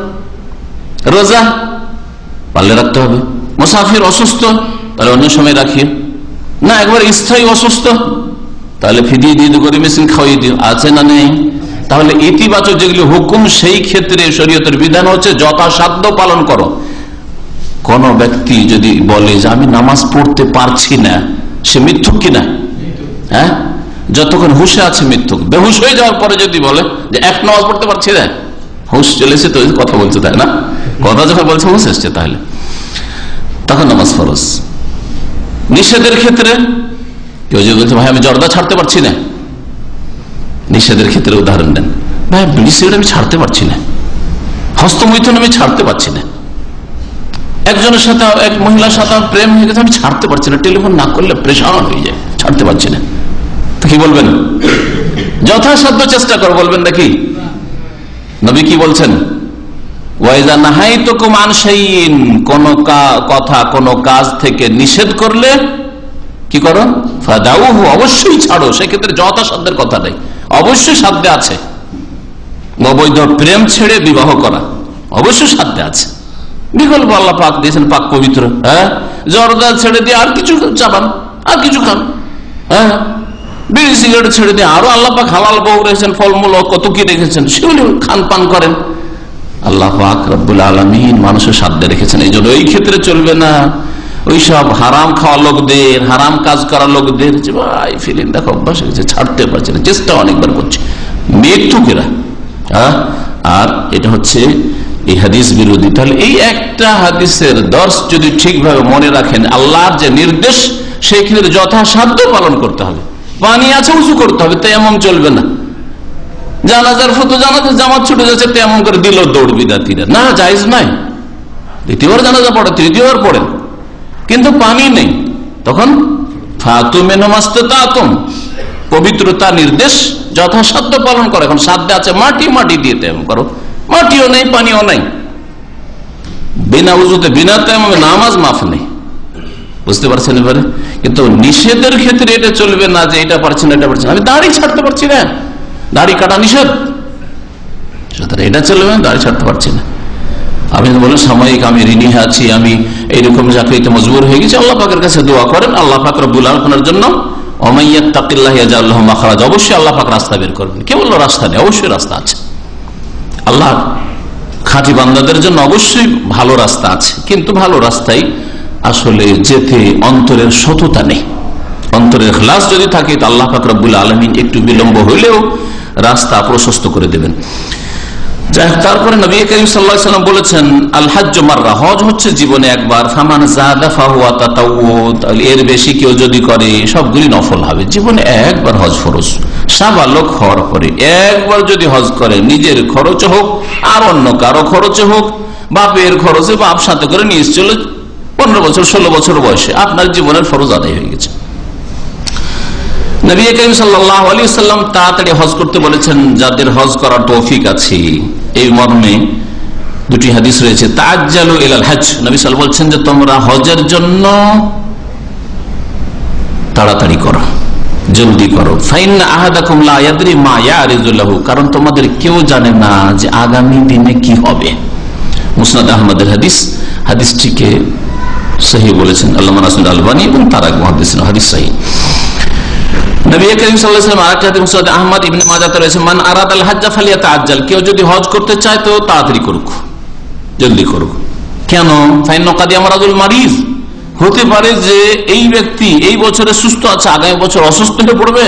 রোজা পারলে রাখতে হবে। মুসাফির অসুস্থ, তাহলে অন্য সময় রাখিয়ে, না একবার স্থায়ী অসুস্থ, তাহলে ফিদিয়ে দিয়ে করে মেশিন খাওয়াই দিও, আছে না নেই? তাহলে ইতিবাচক যেগুলি হুকুম সেই ক্ষেত্রে শরীয়তের বিধান হচ্ছে যথাসাধ্য পালন করো। কোন ব্যক্তি যদি বলে যে আমি নামাজ পড়তে পারছি না, সে মিথ্যুক কিনা? হ্যাঁ, যতক্ষণ হুশে আছে মিথ্যুক। বেহুশ হয়ে যাওয়ার পরে যদি বলে যে এক নামাজ পড়তে পারছি না, হুশ চলেছে তো কথা বলছে, তাই না? কথা যখন বলছে হুশ এসছে, তাহলে তখন নামাজ ফরজ। নিষেধের ক্ষেত্রে কেউ যদি বলছে ভাই আমি জর্দা ছাড়তে পারছি না, নিষেধের ক্ষেত্রে উদাহরণ দেন, ভাই বিড়ি সিগারেট আমি ছাড়তে পারছি না, হস্তমৈথুন আমি ছাড়তে পারছি না, একজনের সাথে এক মহিলার সাথে প্রেম হয়ে গেছে আমি ছাড়তে পারছি না, টেলিফোন না করলে প্রেশান হয়ে যায়, ছাড়তে পারছি না, তো কি বলবেন? যথাসাধ্য চেষ্টা কর বলবেন নাকি? নবী কি বলছেন? ওয়াইজা নাহাইতুকুম আন শাইইন, কোন কথা কোন কাজ থেকে নিষেধ করলে কি করো? ফাদাউহু, অবশ্যই ছাড়ো। সেক্ষেত্রে যথাসাধ্যের কথা নেই, অবশ্যই সাধ্যে আছে। অবৈধ প্রেম ছেড়ে বিবাহ করা অবশ্যই সাধ্যে আছে। বিকল্প আল্লাহ পাক দিয়েছেন, পাক পবিত্র। হ্যাঁ, জর্দা ছেড়ে দিয়ে আর কিছু চাবান, আর কিছু খান। হ্যাঁ, বিড়ি সিগারেট ছেড়ে দিয়ে আরো আল্লাহ পাক হালাল বউ রেখেছেন, ফলমূল কত কি রেখেছেন, সেগুলি খান পান করেন। আল্লাহ পাক রব্বুল আলামিন মানুষের সাধ্যে রেখেছেন। এই জন্য এই ক্ষেত্রে চলবে না ওইসব হারাম খাওয়া লোকদের, হারাম কাজ করা লোকদের যে ভাই ফিলিং দেখো অভ্যাস হয়ে গেছে, ছাড়তে পারছে না, চেষ্টা অনেকবার করছে, মেঘটুকেরা। হ্যাঁ, আর এটা হচ্ছে এই হাদিস বিরোধী। তাহলে এই একটা হাদিসের দর্শ যদি ঠিকভাবে মনে রাখেন, আল্লাহর যে নির্দেশ সেই ক্ষেত্রে যথাসাধ্য পালন করতে হবে। পানি আছে উঁচু করতে হবে, তেমন চলবে না। জানাজার ফটো জানাজার জামাত ছুটে যাচ্ছে, তেমন করে দিল দৌড় বিদাতিরা, না জায়েজ নাই। দ্বিতীয়বার জানাজা পড়ে, তৃতীয়বার পড়েন, কিন্তু পানি নেই, তখন ফাতু মিন মাসতাতাতুম, পবিত্রতা নির্দেশ যথাসাধ্য পালন করে। এখন সাধ্যে আছে মাটি, মাটি দিয়ে তেমন করো, মাটিও নেই পানিও নেই, বিনা উযুতে বিনা তায়াম্মুমে নামাজ মাফ নেই। বুঝতে পারছেন এবারে? কিন্তু নিষেধের ক্ষেত্রে এটা চলবে না যে এটা পারছি না, এটা পারছি না, আমি দাড়ি ছাড়তে পারছি না, দাড়ি কাটা নিষেধ, সুতরাং এটা চলবে না, দাড়ি ছাড়তে পারছি না। আপনি বলেন সাময়িক আমি ঋণী আছি, আমি এইরকম চাকরিতে মজবুর হয়ে গেছি, আল্লাহ পাকের কাছে দোয়া করেন, আল্লাহ পাক রব্বুল আলামিনের জন্য ওমাইয়াত্তাকিল্লাহ ইয়াজআল লাহু মাখরাজ, অবশ্যই আল্লাহ পাক রাস্তা বের করবেন। কে বললো রাস্তা নেই? অবশ্যই রাস্তা আছে। আল্লাহ খাঁটি বান্দাদের জন্য অবশ্যই ভালো রাস্তা আছে, কিন্তু ভালো রাস্তায় আসলে যেতে অন্তরের সততা নেই। অন্তরের ইখলাস যদি থাকে তো আল্লাহ পাক রব্বুল আলামিন একটু বিলম্ব হইলেও রাস্তা প্রশস্ত করে দেবেন। তারপরে নবী করিম সাল্লাল্লাহু আলাইহি ওয়াসাল্লাম বলেছেন, আল হজ্জ মাররা, হজ হচ্ছে জীবনে একবার, ফামান যাদা ফাহুয়া তাতাওয়ু, এর বেশি কেউ যদি করে সবগুলি নফল হবে। জীবনে একবার হজ ফরজ, সাবালক হওয়ার পরে একবার যদি হজ করে, নিজের খরচ হোক আর অন্য কারো খরচে হোক, বাপের খরচে, বাপ সাথে করে নিয়ে চল 15 বছর 16 বছর বয়সে, আপনার জীবনের ফরজ আদায় হয়ে গেছে। নবী করিম সাল্লাল্লাহু আলাইহি ওয়াসাল্লাম তাড়াতাড়ি হজ করতে বলেছেন যাদের হজ করার তৌফিক আছে। এই মর্মে দুটি হাদিস রয়েছে, তাআজ্জালু ইলাল হজ, নবী সাল্লাল্লাহু আলাইহি ওয়াসাল্লাম বলছেন যে তোমরা হজের জন্য তাড়াতাড়ি করো, জলদি করো। ফাইন্না আহাদাকুম লা ইয়াদরি মা ইয়ারিজু লাহু, কারণ তোমাদের কেউ জানে না যে আগামী দিনে কি হবে। মুসনাদ আহমদের হাদিস, হাদিসটিকে সহিহ বলেছেন আল্লামা নাসির আলবানী এবং তার এক মুহাদ্দিস, হাদিস সহিহ। নবী করিম সাল্লাল্লাহু আলাইহি ওয়াসাল্লাম আরেকটা হাদিস মুসনাদ আহমদ ইবনে মাজাহতে রয়েছে, মান আরাদাল হজ্জ ফালিয়াতাআজ্জাল, কেউ যদি হজ করতে চায় তো তাড়াতাড়ি করুক, জলদি করুক। কেন? ফাইন্না কাদ ইয়ামরাদুল মারিজ, হতে পারে যে এই ব্যক্তি এই বছরে সুস্থ আছে, আগামী বছর অসুস্থ হয়ে পড়বে।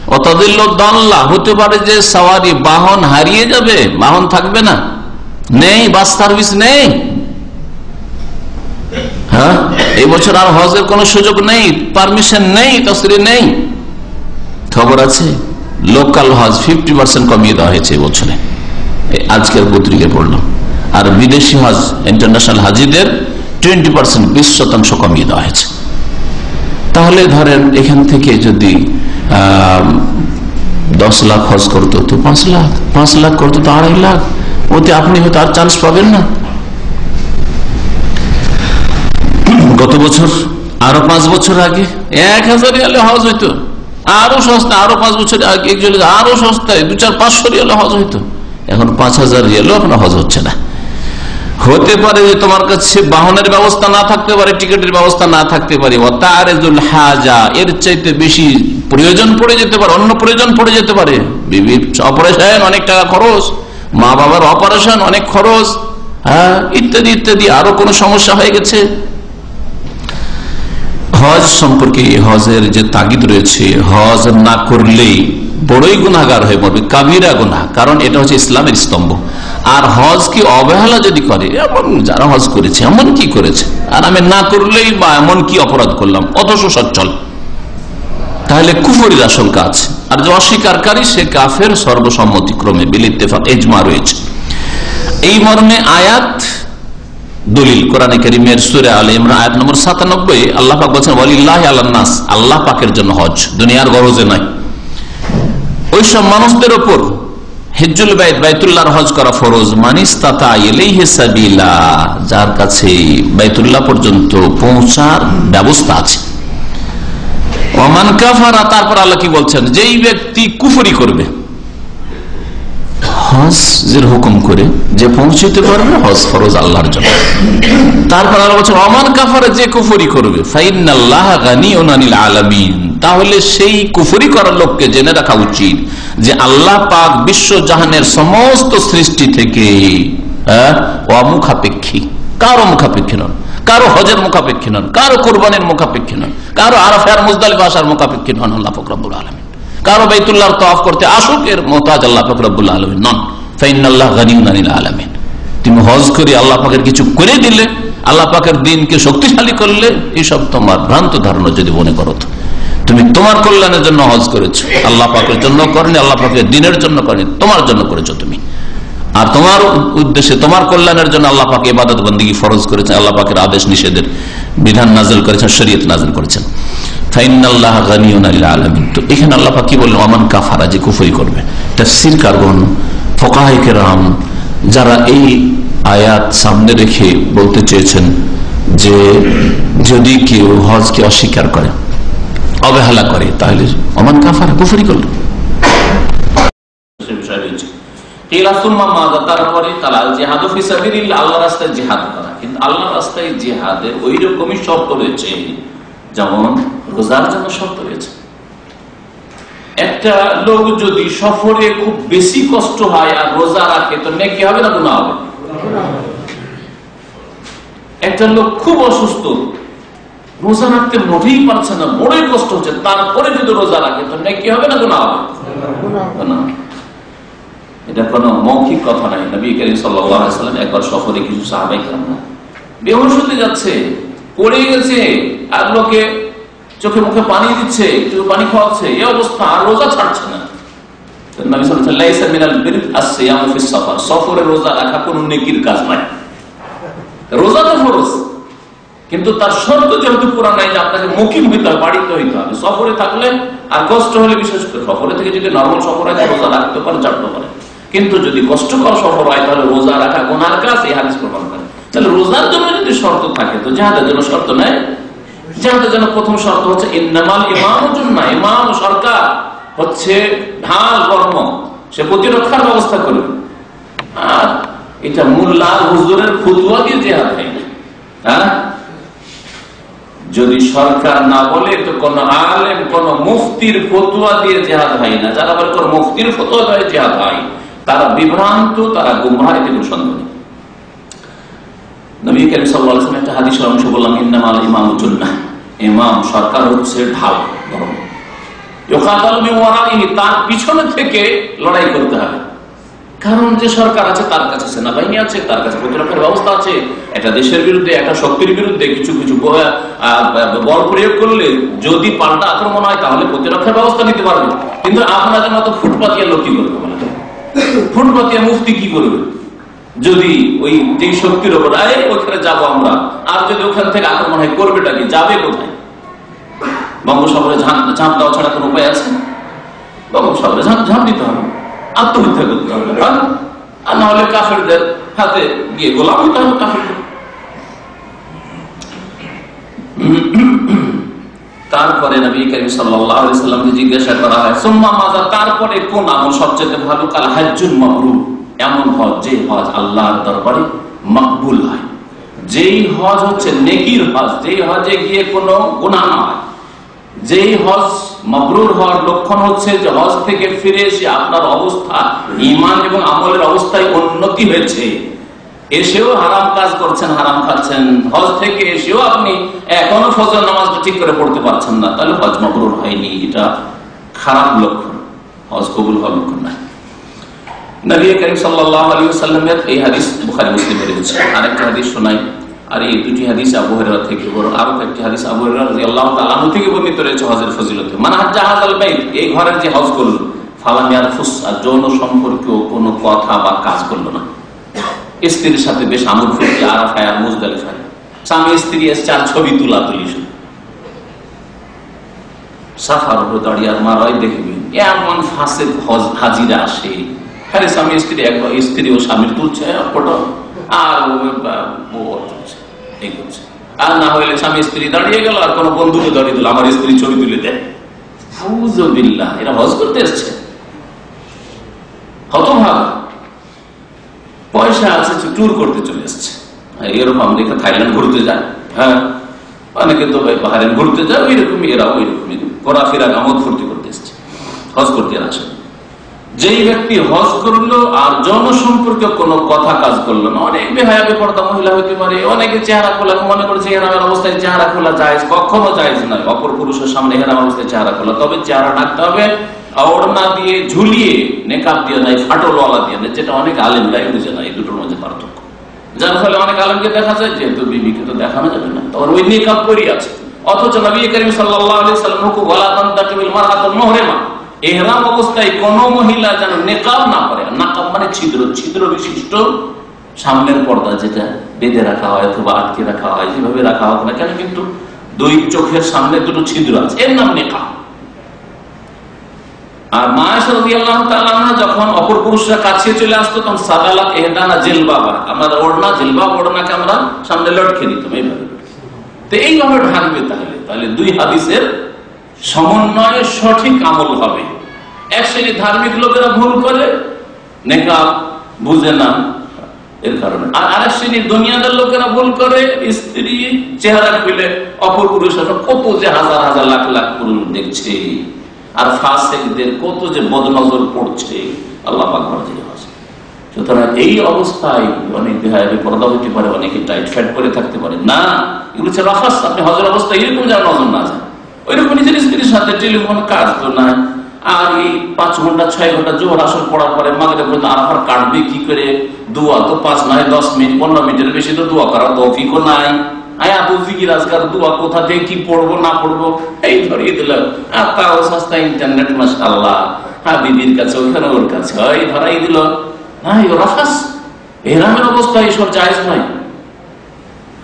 ওয়াতাদিল্লু দাল্লা, হতে পারে যে সওয়ারি বাহন হারিয়ে যাবে, বাহন থাকবে না, নেই, বাস সার্ভিস নেই। হ্যাঁ, এই বছর আর হজের কোন সুযোগ নেই, পারমিশন নেই, তসরিহ নেই। খবর আছে লোকাল হজ 50% কমিয়ে দেওয়া হয়েছে এই বছরে, আজকের পত্রিকায় পড়লাম। আর বিদেশি হজ, ইন্টারন্যাশনাল হাজিদের 20%, 20% কমিয়ে দেওয়া হয়েছে। তাহলে ধরেন এখান থেকে যদি 10 লাখ হজ করতো তো 5 লাখ, 5 লাখ করতো তো 2.5 লাখ, ওতে আপনি হয়তো আর চান্স পাবেন না। গত বছর আরো 5 বছর আগে 1000 রিয়ালে হজ হইতো, আরো সস্তা, আরো 5 বছর আগে আরো সস্তায় 200-500 রিয়ালে হজ হইতো। এখন 5000 রিয়ালেও আপনার হজ হচ্ছে না। হতে পারে যে তোমার কাছে বাহনের ব্যবস্থা না থাকতে পারে, টিকিটের ব্যবস্থা না থাকতে পারে, ওয়াতারিজুল হাজা, এর চাইতে বেশি প্রয়োজন পড়ে যেতে পারে, অন্য প্রয়োজন পড়ে যেতে পারে, বিবির অপারেশন অনেক টাকা খরচ, মা বাবার অপারেশন অনেক খরচ, হ্যাঁ, ইত্যাদি ইত্যাদি, আরো কোনো সমস্যা হয়ে গেছে। হজ সম্পর্কে হজের যে তাগিদ রয়েছে, হজ না করলেই বড়ই গুনাহগার হয়ে পড়বে, কাবিরা গুনাহ, কারণ এটা হচ্ছে ইসলামের স্তম্ভ। আর হজ কি অবহেলা যদি করে, এমন যারা হজ করেছে এমন কি করেছে, আর আমি না করলেই বা এমন কি অপরাধ করলাম, অথচ সচ্ছল, তাহলে কুফরির আশঙ্কা আছে। আর যে অস্বীকারী সে কাফের সর্বসম্মতিক্রমে, বিল ইত্তেফাক, ইজমা রয়েছে। এই মর্মে আয়াত দলিল কোরআনে কারীমের সূরা আলে ইমরান আয়াত নম্বর 97, আল্লাহ পাক বলেছেন ওয়ালিল্লাহি আলান নাস, আল্লাহ পাকের জন্য হজ, দুনিয়ার গরজে নয়। ওই সব মানুষদের উপর হিজ্জুল বাইত, বাইতুল্লাহর হজ করা ফরজ, মানিস্তাতা ইলাইহি সাবিলা, যার কাছে বাইতুল্লাহ পর্যন্ত পৌঁছার ব্যবস্থা আছে। ওমান কাফারা, তারপর আল্লাহ কি বলছেন, যেই ব্যক্তি কুফরি করবে হজের হুকুম করে, যে পৌঁছতে পারবে হজ ফরজ আল্লাহর জন্য। তারপর আল্লাহ বলছেন ওমান কাফারা, যে কুফরি করবে ফাইন্নাল্লাহা গানিয়ুন আনিল আলামিন, তাহলে সেই কুফরি করার লোককে জেনে রাখা উচিত যে আল্লাহ পাক বিশ্ব জাহানের সমস্ত সৃষ্টি থেকে অমুখাপেক্ষী, কারো মুখাপেক্ষী নন, কারো হজের মুখাপেক্ষী নন, কারো কুরবানির মুখাপেক্ষী নন, কারো আরাফা আর মুজদালিফা আসার মুখাপেক্ষী নন আল্লাহ পাক রব্বুল আলামিন, কারো বাইতুল্লাহর তাওয়াফ করতে আসুক এর মুহতাজ আল্লাহ পাক রব্বুল আলামিন নন। ফাইন্নাল্লাহা গানিয়ুন আনিল আলামিন, তুমি হজ করে আল্লাহ পাকের কিছু করে দিলে, আল্লাহ পাকের দিনকে শক্তিশালী করলে, এইসব তোমার ভ্রান্ত ধারণা যদি মনে করো, তুমি তোমার কল্যাণের জন্য হজ করেছো, আল্লাহ পাকের জন্য করেনি, আল্লাহ পাকের দিনের জন্য করেনি, তোমার জন্য করেছো তুমি। আর তোমার উদ্দেশ্যে তোমার কল্যাণের জন্য আল্লাহ পাক ইবাদত বন্দেগী ফরজ করেছেন, আল্লাহ পাকের আদেশ নিষেধের বিধান নাযিল করেছেন, শরীয়ত নাযিল করেছেন। ফাইন্নাল্লাহা গানিয়ুন আনিল আলামিন, তো এখানে আল্লাহ পাক কি বললেন, ওমান কাফারা, যে কুফরি করবে। তাফসীরকারগণ, ফুকাহায়ে কেরাম যারা এই আয়াত সামনে রেখে বলতে চেয়েছেন যে যদি কেউ হজকে অস্বীকার করে, অবহেলা করে, তাহলে ওমান কাফারা, কুফরি করল। তারপরে আল্লাহর রাস্তায় জিহাদ করা, কিন্তু আল্লাহর রাস্তায় জিহাদের ওই রকমই শর্ত রয়েছে যেমন রোজার জন্য শর্ত রয়েছে। একটা লোক যদি সফরে খুব বেশি কষ্ট হয় আর রোজা রাখে, তো নেকি হবে না গুনাহ হবে? একটা লোক খুব অসুস্থ, রোজা রাখতে মোটেই পারছে না, বড়ই কষ্ট হচ্ছে, তারপরে যদি রোজা রাখে, তো নেকি হবে না গুনাহ হবে? এটা কোন মৌখিক কথা নাই। নবী করিম সাল্লাল্লাহু আলাইহি ওয়াসাল্লাম একবার সফরে কিছু সাহাবায়ে কেরাম বেহুশ হতে যাচ্ছে, পড়ে গেছে, আর লোকে চোখে মুখে পানি দিচ্ছে, একটু পানি খাওয়াচ্ছে, এই অবস্থা, আর রোজা ছাড়ছে না। নবী সাল্লাল্লাহু আলাইহি ওয়াসাল্লাম লাইসা মিনাল বির আস-সিয়ামু ফিস সাফার, সফরে রোজা রাখা কোনো নেকির কাজ নয়। রোজা তো ফরজ, কিন্তু তার শর্ত যেহেতু পুরা নাই যে আপনাকে মুকিম হইতে হবে, বাড়িতে হইতে হবে। সফরে থাকলে আর কষ্ট হলে, বিশেষ করে সফরে থেকে যদি নরমাল সফর হয় রোজা রাখতে পারে, ছাড়তে পারে, কিন্তু যদি কষ্টকর সফর হয় তাহলে রোজা রাখা গুনার কাজ, এই হাদিস প্রমাণ করে। তাহলে রোজার জন্য যদি শর্ত থাকে, তো জিহাদের জন্য শর্ত নাই। জিহাদের জন্য প্রথম শর্ত হচ্ছে ইন্নামাল ইমামু জুন্নাহ, ইমাম সরকার হচ্ছে ঢাল কর্ম, সে প্রতিরক্ষার ব্যবস্থা করবে। আর এটা মোল্লা হুজুরের ফতোয়া দিয়ে জিহাদ হয় না। হ্যাঁ, যদি সরকার না বলে, তো কোন আলেম, কোন মুফতির ফতোয়া দিয়ে জিহাদ হয় না। যারা বলে কোন মুফতির ফতোয়া দিয়ে জিহাদ হয়, তারা বিভ্রান্ত, তারা গুমরাহ, এতে কোনো সন্দেহ নেই। নবী করিম সাল্লাল্লাহু আলাইহি ওয়াসাল্লাম একটা হাদিসের অংশ বললাম, ইন্নামাল ইমামু জুন্নাহ, ইমাম সরকার হচ্ছে ঢাল, গরম, ইউকাতালু মিন ওয়ারাইহি, তার পিছনে থেকে লড়াই করতে হবে। কারণ যে সরকার আছে তার কাছে সেনাবাহিনী আছে, তার কাছে প্রতিরক্ষার ব্যবস্থা আছে। একটা দেশের বিরুদ্ধে, একটা শক্তির বিরুদ্ধে কিছু কিছু বল প্রয়োগ করলে যদি পাল্টা আক্রমণ হয়, তাহলে প্রতিরক্ষার ব্যবস্থা নিতে পারবে। কিন্তু আপনাদের মতো ফুটপাতিয়া লোক কি করবে? ফুটপাতিয়া মুফতি কি করবে? যদি ওই যে শক্তির ওপর ওখানে যাবো আমরা, আর যদি ওখান থেকে আক্রমণ হয়, করবেটা কি? যাবে কোথায়? বঙ্গোপসাগরে ঝাঁপ দেওয়া ছাড়া কোন উপায় আছে? বঙ্গোপসাগরে ঝাঁপ দিতে হবে, আত্মহত্যা করতে হবে, আর না হলে কাফেরদের হাতে গিয়ে গোলাম হতে হবে কাফেরদের। তারপরে নবী করিম সাল্লাল্লাহু আলাইহি ওয়াসাল্লামকে জিজ্ঞাসা করা হয়, সুম্মা মাযা, তারপরে কোন আমল সবচেয়ে ভালো? কাল হাজ্জুন মাবরুর, এমন হজ যে হজ আল্লাহর দরবারে মকবুল হয়, যেই হজ হচ্ছে নেকির হজ, যেই হজে গিয়ে কোনো গুনাহ না হয়, যেই হজ মাবরুর হওয়ার লক্ষণ হচ্ছে যে হজ থেকে ফিরে এসে আপনার অবস্থা, ঈমান এবং আমলের অবস্থায় উন্নতি হয়েছে, এসেও হারাম কাজ করছেন, হারাম খাচ্ছেন, হজ থেকে এসেও আপনি এখনো ফজর নামাজটা ঠিক করে পড়তে পারছেন না, তাহলে হজ মাবরুর হয়নি। এটা খারাপ লক্ষণ, হজ কবুল হওয়ার লক্ষণ না। নবী করিম সাল্লাল্লাহু আলাইহি ওয়াসাল্লামের এই হাদিস বুখারী মুসলিমে রয়েছে। আরেকটা হাদিস শোনাই, আর এই দুটি হাদিস আবু হুরায়রা থেকে, বরং আরো একটি হাদিস আবু হুরায়রা রাদিয়াল্লাহু তাআলা আনহু থেকে বর্ণিত রয়েছে হজের ফজিলতে। মান হাজ্জা হাযাল বাইত, এই ঘরের যে হজ করল, ফালাম ইয়ারফুস, আর যৌন সম্পর্কেও কোনো কথা বা কাজ করলো না। স্ত্রীর সাথে বেশ আমল ফুর্তি, আরাফায় আর মুজদালিফায় স্বামী স্ত্রী এসে আর ছবি তুলাতুলি, সাফার উপরে দাঁড়িয়ে আর মারাই দেখবেন এমন ফাসেক হাজিরা আসে, হ্যাঁ স্বামী স্ত্রী, একবার স্ত্রী ও স্বামীর তুলছে ফটো, আর তুলছে, এই করছে, আর না হলে স্বামী স্ত্রী দাঁড়িয়ে গেল, আর কোনো বন্ধুকে দাঁড়িয়ে দিল, আমার স্ত্রী ছবি তুলে দেয়। আউযুবিল্লাহ, এরা হজ করতে এসছে, হতভাগ, পয়সা আছে, ট্যুর করতে চলে এসছে। এরকম আমাদের থাইল্যান্ড ঘুরতে যায়, হ্যাঁ, অনেকে তো বাহারেন ঘুরতে যায়, ওই রকমই এরাও ওই রকমই ঘোরাফেরা আমোদ ফুর্তি করতে এসছে, হজ করতে আসে। যেই ব্যক্তি হজ করলো আর জনসম্পর্কে কোনো কথা কাজ করলো না, অনেক বেহায়া বেপরদা মহিলা হইতে পারে, অনেকে চেহারা খোলা, মনে করছে হেরামের অবস্থায় চেহারা খোলা জায়েজ, কখনো জায়েজ নয় অপর পুরুষের সামনে হেরাম অবস্থায় চেহারা খোলা। তবে চেহারা ঢাকতে হবে ওড়না দিয়ে, ঝুলিয়ে, নেকাব দিয়ে নয়, ফাটলওয়ালা দিয়ে নয়, যেটা অনেক আলেমরাই বুঝে না এই দুটোর মধ্যে পার্থক্য। যার ফলে অনেক আলেমকে দেখা যায় যেহেতু বিবিকে তো দেখানো যাবে না, তখন ওই নেকাব পরি আছে। অথচ নবী করিম সাল্লাল্লাহু আলাইহি ওয়াসাল্লাম হুকুম ওয়ালা তানতাকিবিল মারআতুল মুহরিমা, ইহরাম অবস্থায় কোন মহিলা যেন নেকাব না করে। নাকাব মানে ছিদ্র, ছিদ্র বিশিষ্ট সামনের পর্দা, যেটা বেঁধে রাখা হয় অথবা আটকে রাখা হয়, যেভাবে রাখা হোক না কেন, কিন্তু দুই চোখের সামনে দুটো ছিদ্র আছে, এর নাম নেকাব। আর মা আয়েশা রাদিয়াল্লাহু তাআলা আনহা যখন অপর পুরুষরা কাছে চলে আসতো, তখন সাদালাত ইহদানা জিলবাবা, আমরা ওড়না, জিলবাব ওড়নাকে আমরা সামনে লটকে দিতাম এইভাবে। তো এইভাবে ঢাকবে, তাহলে দুই হাদিসের সমন্বয়ে সঠিক আমল হবে। এক শ্রেণী ধার্মিক লোকেরা ভুল করে, নেকাব বুঝে না এর কারণে, আর আরেক শ্রেণীর দুনিয়াদার লোকেরা ভুল করে, স্ত্রী চেহারা খুলে অপর পুরুষের কত যে হাজার হাজার লাখ লাখ পুরুষ দেখছে, আর ফাসিকদের কত যে বদনজর পড়ছে, আল্লাহ পাক বলেন। সুতরাং এই অবস্থায় অনেক বেহায়া বেপরদা হতে পারে, অনেকে টাইট ফ্যাট করে থাকতে পারে না, এগুলো হচ্ছে রাফাস। আপনি হজের অবস্থায় এরকম যেন নজর না যায়, ওইরকম নিজের স্ত্রীর সাথে টেলিফোন কাজ তো নাই, আর এই 5 ঘন্টা 6 ঘন্টা জোহর আসর পড়ার পরে মাগরিব পর্যন্ত আরাফার কাটবে কি করে? দোয়া তো 5 নয় 10 মিনিট 15 মিনিটের বেশি তো দোয়া করার তৌফিকও নাই। আয়াতুল জিকির আজকার দোয়া কোথা থেকে কি পড়বো না পড়বো এই ধরিয়ে দিল, আর তাও সস্তা ইন্টারনেট, মাশাআল্লাহ, হাবিবির কাছে ওখানে ওর কাছে এই ধরাই দিল। নাই রাফাস, ইহরামের অবস্থায় এসব জায়েজ নয়।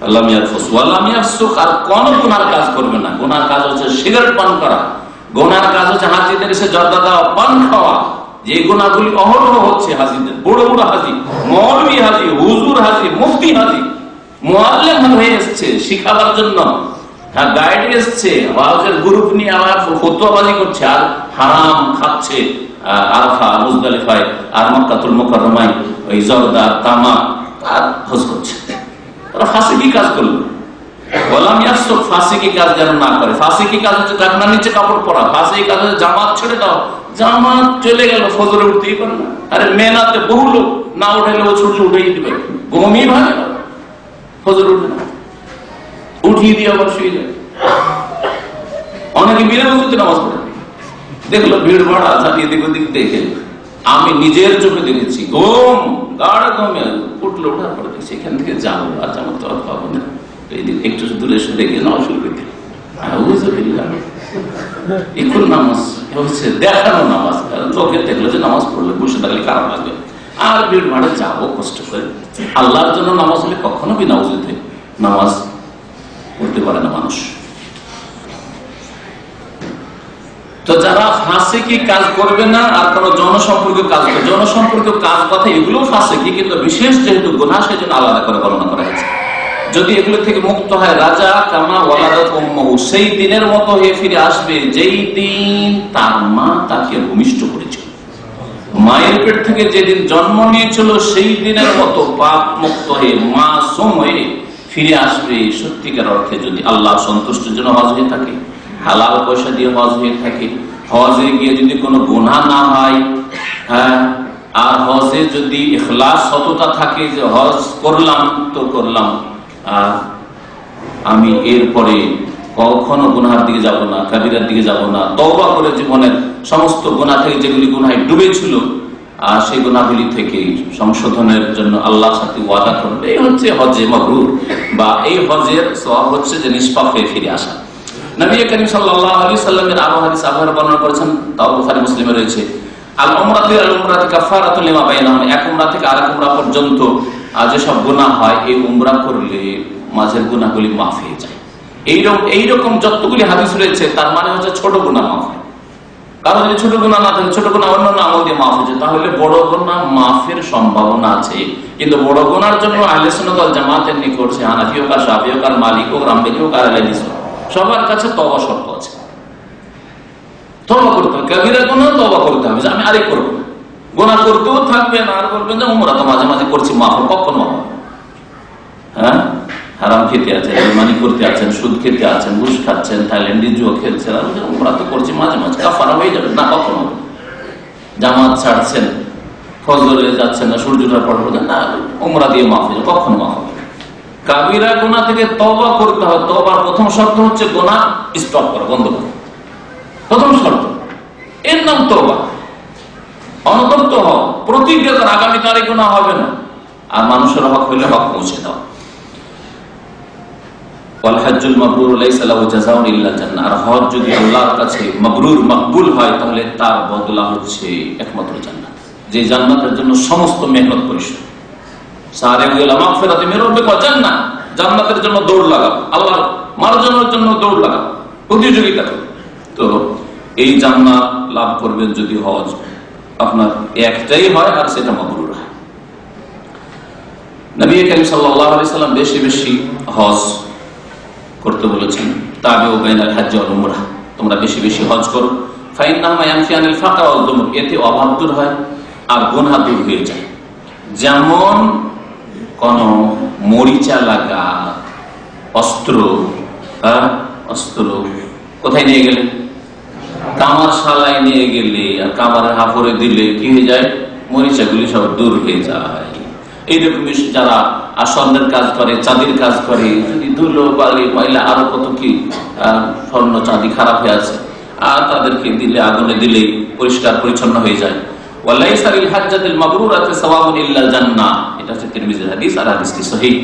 আল্লাহ ইয়ারফুস ওয়ালা ইয়াফসুক, আর কোন গুনার কাজ করবে না। গুনার কাজ হচ্ছে সিগারেট পান করা, গুনার কাজ হচ্ছে হাজিদের এসে জর্দা দেওয়া, পান খাওয়া, যে গুনাহগুলি অহরহ হচ্ছে হাজিদের, বড় বড় হাজি, মৌলভী হাজি, হুজুর হাজি, মুফতি হাজি, মুআল্লিম হয়ে এসছে শিখাবার জন্য, গাইড এসছে, ওয়াজের গ্রুপ নিয়ে আবার ফতোয়াবাজি করছে, আর হারাম খাচ্ছে আরাফা, মুজদালিফায়, আর মক্কাতুল মুকাররমায় ওই জর্দা, তামাক, আর হজ করছে। ওরা ফাসিকি কাজ করলো। গোলাম ইয়াসুক, ফাসিকি কাজ যেন না করে। ফাসিকি কাজ হচ্ছে জান্নার নিচে কাপড় পরা, ফাসিকি কাজ হচ্ছে জামাত ছেড়ে দাও, জামাত চলে গেল, ফজরে উঠতেই পারে না। আরে মেনাতে বহু লোক না উঠাইলে ও ছুটে উঠেই দিবে, ঘুমিয়ে ভাগে না, ফজরে উঠে না, উঠিয়ে দিয়ে আবার শুয়ে যায়। অনেকে বিনা ওযুতে নামাজ পড়ে, দেখলো ভিড় ভাড়া আছে, এদিক ওদিক দেখে আমি নিজের চোখে দেখেছি, ঘুম গাড়া ঘুমে উঠলো, ওঠার পরে দেখছি এখান থেকে যাবো, আর আমার তো পাবো না, একটু দূরে সরে গিয়ে নামাজ শুরু করে দিল। এখন নামাজ হচ্ছে দেখানো নামাজ, লোকে দেখলো যে নামাজ পড়লে বসে থাকলে খারাপ লাগবে, আর ভিড় ভাড়ে যাবো কষ্ট করে। আল্লাহর জন্য নামাজ হলে কখনো বিনা ওযুতে নামাজ পড়তে পারে না মানুষ। তো যারা ফাসিকি কাজ করবে না, আর কোন জনসম্পর্কীয় কাজ করবে, জনসম্পর্কীয় কাজ কথা এগুলো ফাসিকি, কিন্তু বিশেষ যেহেতু গুনাহ সেজন্য আলাদা করে বর্ণনা করা হয়েছে। যদি এগুলো থেকে মুক্ত হয়, রাজা কামা ওয়ালাদাত উম্মুহু, সেই দিনের মতো হয়ে ফিরে আসবে যেই দিন তার মা তাকে ভূমিষ্ঠ করেছিল। মায়ের পেট থেকে যেদিন জন্ম নিয়েছিল সেই দিনের মতো পাপ মুক্ত হয়ে মাসুম হয়ে ফিরে আসবে। সত্যিকার অর্থে যদি আল্লাহ সন্তুষ্টির জন্য হজ হয়ে থাকে, হালাল পয়সা দিয়ে হজ হয়ে থাকে, হজে গিয়ে যদি কোনো গুনাহ না হয়, হ্যাঁ, আর হজে যদি ইখলাস সততা থাকে যে হজ করলাম তো করলাম, আর আমি এরপরে কখনো গুনাহের দিকে যাব না, কাবিরার দিকে যাব না, তওবা করে জীবনের সমস্ত গুনাহ থেকে যেগুলি গুনাহে ডুবেছিল আর সেই গুনাহগুলি থেকে সংশোধনের জন্য আল্লাহর সাথে ওয়াদা করবে। এই হচ্ছে হজে মাবরুর, বা এই হজের সওয়াব হচ্ছে যে নিষ্পাপ হয়ে ফিরে আসা। নবী করিম সাল্লাল্লাহু আলাইহি সাল্লামের আরো হাদিস আবহাওয়া বর্ণনা করেছেন, তাও বুখারী মুসলিমে রয়েছে, আল উমরাতু কাফারাতুল লিমা বাইনাহুম, এক উমরা থেকে আরেক উমরা পর্যন্ত যেসব গুনাহ হয় এই উমরা করলে মাঝের গুনাহগুলি মাফ হয়ে যায়। এইরকম যতগুলি হাদিস রয়েছে তার মানে হচ্ছে ছোট গুনাহ মাফ হয়, কারণ যদি ছোট গুনাহ না থাকে, ছোট গুনাহ অন্য আমল দিয়ে মাফ হয়েছে, তাহলে বড় গুনাহ মাফের সম্ভাবনা আছে। কিন্তু বড় গুনার জন্য আহলে সুন্নাত ওয়াল জামাতের নিকট সে হানাফি হোক আর শাফি হোক আর মালিক হোক রামবেলি হোক আর আহলে হাদিস হোক, সবার কাছে তওবা শর্ত আছে। তওবা করতে হবে, কবিরা গুনাহ তওবা করতে হবে যে আমি আরেক করবো না। গুনাহ করতেও থাকবেন আর বলবেন যে উমরা তো মাঝে মাঝে করছি, মাফ কখনো মাফ। হ্যাঁ, হারাম খেতে আছেন, বেঈমানি করতে আছেন, সুদ খেতে আছেন, ঘুষ খাচ্ছেন, থাইল্যান্ডে জুয়া খেলছেন, আর উমরা তো করছি মাঝে মাঝে, কাফারা হয়ে যাবে না, কখনো হবে। জামাত ছাড়ছেন, ফজরে যাচ্ছেন না, সূর্যটা পড়বে না, উমরা দিয়ে মাফ হয়ে যাবে, কখনো মাফ হবে। কাবিরা গুনাহ থেকে তওবা করতে হবে। তওবার প্রথম শর্ত হচ্ছে গুনাহ স্টপ করা, বন্ধ করা, প্রথম শর্ত। এর নাম তওবা। অনুতপ্ত হও, প্রতিজ্ঞা কর আগামীতে আর গুনাহ হবে না, আর মানুষের হক হইলে হক পৌঁছে দাও। ওয়াল হজ্জুল মাবরুর লাইসা লাহু জাযাউন ইল্লা জান্নাহ। আর হজ যদি আল্লাহর কাছে মাবরুর, মকবুল হয়, তাহলে তার বদলা হচ্ছে একমাত্র জান্নাত, যে জান্নাতের জন্য সমস্ত মেহনত পরিশ্রম। সারিউ ইলা মাগফিরাতি মির রাব্বিকুম ওয়া জান্নাহ, জান্নাতের জন্য দৌড় লাগাও, আল্লাহর মার্জনার জন্য দৌড় লাগাও, প্রতিযোগিতা করো। তো এই জান্নাত লাভ করবেন যদি হজ আপনার একটাই হয় আর সেটা মাবরুর হয়। নবী কারীম সাল্লাল্লাহু আলাইহি সাল্লাম বেশি বেশি হজ করতে বলেছেন। তাবিউ বাইনাল হজ্জ ওয়াল উমরাহ, তোমরা বেশি বেশি হজ করো। ফাইন্নাহুমা ইয়ানফিয়ানিল ফাকর ওয়াল যুনুব, এতে অভাব দূর হয় আর গুনাহ দূর হয়ে যায়। যেমন কোন মরিচা লাগা অস্ত্র, অস্ত্র কোথায় নিয়ে গেলে, কামার শালায় নিয়ে গেলে আর কামারের হাফরে দিলে কি হয়ে যায়, মরিচাগুলি সব দূর হয়ে যায়। এইরকম যারা স্বর্ণের কাজ করে, চাঁদির কাজ করে, যদি ধুলো বালি ময়লা আরো কত কি স্বর্ণ চাঁদি খারাপ হয়ে আছে, আর তাদেরকে দিলে, আগুনে দিলে পরিষ্কার পরিচ্ছন্ন হয়ে যায়। ওয়ালাইসা লিল হাজ্জাতিল মাবরুরাতি সাওয়াবুন ইল্লাল জান্নাহ, এটা হচ্ছে তিরমিজির হাদিস, আর হাদিসটি সহিহ,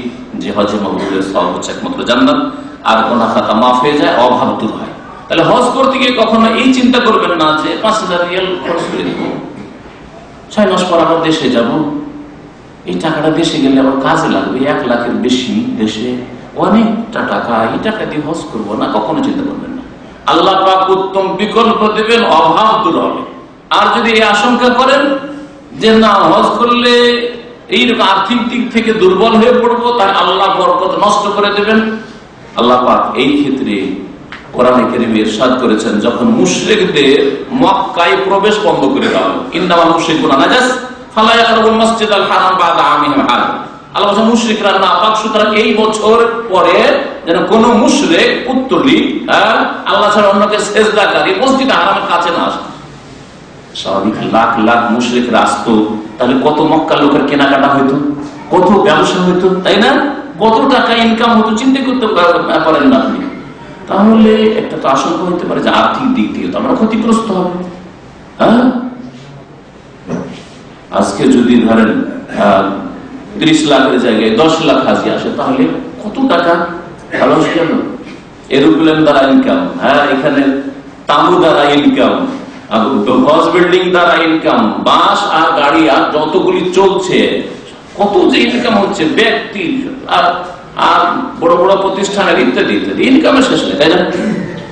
যে হজ মাবরুরের সওয়াব হচ্ছে একমাত্র জান্নাত, আর গুনাহ খাতা মাফ হয়ে যায়, অভাব দূর হয়। তাহলে হজ করতে গিয়ে কখনো এই চিন্তা করবেন না যে 5000 রিয়াল খরচ করে দিব, 6 মাস পর আবার দেশে যাব, এই টাকাটা দেশে গেলে আবার কাজে লাগবে, 1 লাখের বেশি দেশে অনেকটা টাকা, এই টাকা দিয়ে হজ করবো না, কখনো চিন্তা করবেন না। আল্লাহ পাক উত্তম বিকল্প দেবেন, অভাব দূর হবে। আর যদি এই আশঙ্কা করেন যে না হজ করলে এইরকম আর্থিক দিক থেকে দুর্বল হয়ে পড়বো, তাই আল্লাহ বরকত নষ্ট করে দেবেন, আল্লাহ পাক এই ক্ষেত্রে কোরআনে কারীমে ইরশাদ করেছেন, যখন মুশরিকদের মক্কায় প্রবেশ বন্ধ করে দেওয়া হলো, ইন্নামাল মুশরিকুনা নাজাস ফালা ইয়াকরাবুল মাসজিদাল হারাম বাদা আমিহিম হাযা। আল্লাহ বলেন মুশরিকরা নাপাক, সুতরাং এই বছর পরে যেন কোন মুশরিক পুত্তলি আল্লাহ ছাড়া অন্যকে সিজদাকারী মসজিদে হারামের কাছে না আসে। স্বাভাবিক লাখ লাখ মুশরিকরা আসতো, তাহলে কত মক্কার লোকের কেনাকাটা হইতো, কত ব্যবসা হইতো, তাই না? কত টাকা ইনকাম হতো, চিন্তা করতে পারেন না আপনি। তাহলে একটা তো আশঙ্কা হতে পারে যে আর্থিক দিক থেকে তো আমরা ক্ষতিগ্রস্ত হবে। হ্যাঁ, আজকে যদি ধরেন 30 লাখের জায়গায় 10 লাখ হাজি আসে, তাহলে কত টাকা খরচ গেল। এরোপ্লেন দ্বারা ইনকাম, হ্যাঁ, এখানে তাঁবু দ্বারা ইনকাম, হজ বিল্ডিং দ্বারা ইনকাম, বাস আর গাড়ি আর যতগুলি চলছে, কত যে ইনকাম হচ্ছে ব্যক্তি আর আর বড় বড় প্রতিষ্ঠানের ইত্যাদি ইত্যাদি, ইনকামের শেষ নেই, তাই না?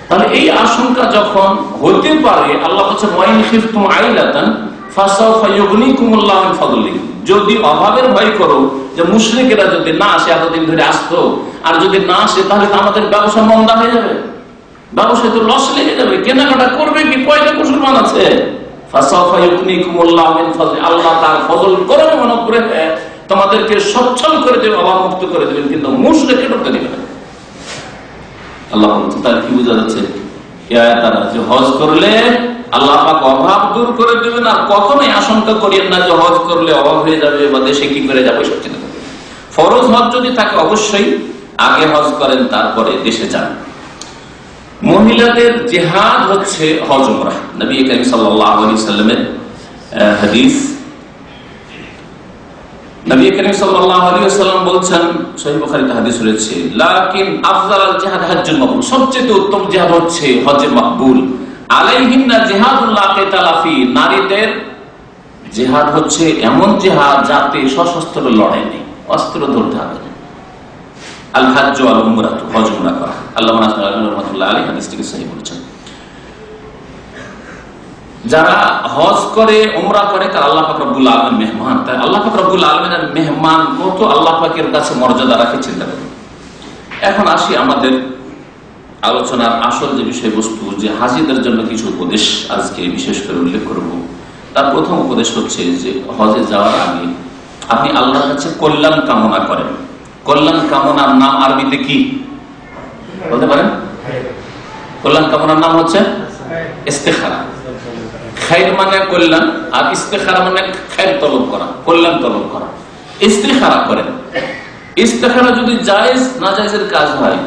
তাহলে এই আশঙ্কা যখন হতে পারে, আল্লাহ বলছে ওয়াইন খিফতুম আইলাতান ফাসাউফা ইউগনিকুমুল্লাহু মিন ফাদলিহি, যদি অভাবের ভয় করো যে মুশরিকেরা যদি না আসে, এতদিন ধরে আসতো, আর যদি না আসে তাহলে তো আমাদের ব্যবসা মন্দা হয়ে যাবে, ব্যবসায় তো লস লেগে যাবে, কেনাকাটা করবে কি, কয়টা মুসলমান আছে? ফাসাউফা ইউগনিকুমুল্লাহু মিন ফাদলিহি, আল্লাহ তার ফজল করম অনুগ্রহে তোমাদেরকে সচ্ছল করে দেবেন, অভাব মুক্ত করে দেবেন, কিন্তু মুশরিককে ঢুকতে দিবেন না। আল্লাহ বলছেন, তার কি বোঝা যাচ্ছে? তারা যে হজ করলে আল্লাহ পাক অভাব দূর করে দেবেন, আর কখনোই আশঙ্কা করিয়েন না যে হজ করলে অভাব হয়ে যাবে বা দেশে কি করে যাবে, সব চিন্তা করবেন। ফরজ হজ যদি থাকে অবশ্যই আগে হজ করেন, তারপরে দেশে যান। মহিলাদের জিহাদ হচ্ছে হজ উমরাহ। নবী কারীম সাল্লাল্লাহু আলাইহি সাল্লামের হাদিস, নবী কারীম সাল্লাল্লাহু আলাইহি ওয়াসাল্লাম বলছেন, সহিহ বুখারীতে হাদিস রয়েছে, লাকিন আফযালুল জিহাদ হজ্জুল মাকবুল, সবচেয়ে উত্তম জিহাদ হচ্ছে হজ মাকবুল। আলাইহিন্না জিহাদুল লা কিতালা ফি, নারীদের জিহাদ হচ্ছে এমন জিহাদ যাতে সশস্ত্র লড়াই নেই, অস্ত্র ধরতে হবে না। আল হজ্জ ওয়াল উমরাহ, হজ উমরা করা। আল্লামা নাসরুল্লাহ রাহমাতুল্লাহ আলাইহি হাদিসটিকে সহিহ বলেছেন। যারা হজ করে উমরা করে তারা আল্লাহ পাক রব্বুল আলামিন মেহমান। তাই আল্লাহ পাক রব্বুল আলামিনের মেহমান মতো আল্লাহ পাকের কাছে মর্যাদা রাখে, চিন্তা করুন। এখন আসি আমাদের আলোচনার আসল যে বিষয়বস্তু, যে হাজিদের জন্য কিছু উপদেশ আজকে বিশেষ করে উল্লেখ করব। তার প্রথম উপদেশ হচ্ছে যে হজে যাওয়ার আগে আপনি আল্লাহর কাছে কল্যাণ কামনা করেন। কল্যাণ কামনার নাম আরবিতে কি বলতে পারেন? কল্যাণ কামনার নাম হচ্ছে ইস্তেখারা। খায়র মানে কল্যাণ, আর ইস্তেখারা মানে খায়র তলব করা, কল্যাণ তলব করা। ইস্তেখারা করেন। ইস্তেখারা যদি জায়েজ না জায়েজের কাজ হয়,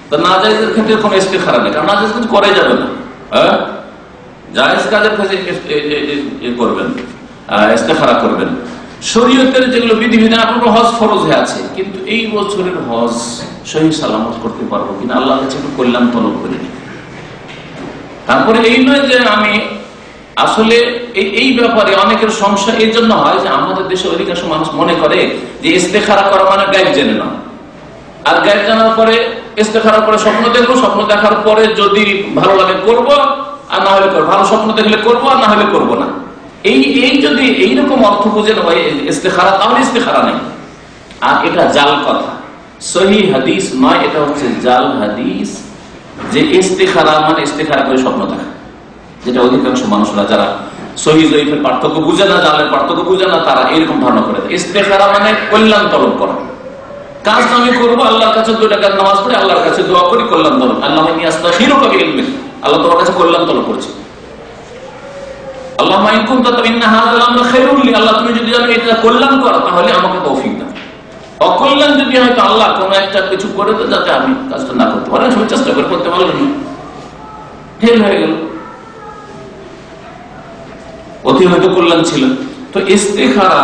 তো না জায়েজের ক্ষেত্রে কোনো ইস্তেখারা নেই, কারণ না জায়েজ কাজ করে যাবে না। হ্যাঁ, জায়েজ কাজের কাছে করবেন, ইস্তেখারা করবেন। শরীয়তের যেগুলো বিধিবিধান, আপনার হজ ফরজ হয়ে আছে, কিন্তু এই বছরের হজ সহি সালামত করতে পারবো কিনা আল্লাহর কাছে একটু কল্যাণ তলব করে নিই। তারপরে এই নয় যে আমি আসলে এই ব্যাপারে অনেকের সংশয় এই জন্য হয় যে আমাদের দেশে অধিকাংশ মানুষ মনে করে যে ইস্তেখারা করা মানে গায়েব জেনে না, আর গায়েব জানার পরে ইস্তেখারার পরে স্বপ্ন দেখবো, স্বপ্ন দেখার পরে যদি ভালো লাগে করবো, আর না হলে করবো, ভালো স্বপ্ন দেখলে করবো, আর না হলে করবো না। এই যদি এইরকম অর্থ বুঝে নেওয়া ইস্তেখারা, তাহলে ইস্তেখারা নেই। আর এটা জাল কথা, সহি হাদিস নয়, এটা হচ্ছে জাল হাদিস যে ইস্তেখারা মানে ইস্তেখারা করে স্বপ্ন দেখা, যেটা অধিকাংশ মানুষরা যারা সহি জয়ীফের পার্থক্য বুঝে না, জালের পার্থক্য বুঝে না, তারা এরকম ধারণা করে। ইস্তেখারা মানে কল্যাণ তলব করা। কাজ আমি করবো, আল্লাহর কাছে 2 রাকাত নামাজ পড়ে আল্লাহর কাছে দোয়া করি, কল্যাণ তলব। আল্লাহ আস্তাগফিরুকা বিইলমিক, আল্লাহ তোমার কাছে কল্যাণ তলব করছি। আল্লাহুম্মা ইন কুনতা তামিন্না হাযাল আমরু খায়রুল লি, আল্লাহ তুমি যদি জানো এটা কল্যাণ কর, তাহলে আমাকে তৌফিক দাও। অকল্যাণ যদি হয়তো আল্লাহ কোন একটা কিছু করে দেয় যাতে আমি কাজটা না করতে পারি, সব চেষ্টা করে করতে পারলাম না, ফেল হয়ে গেল, অতি হয়তো কল্যাণ ছিল। তো ইস্তেখারা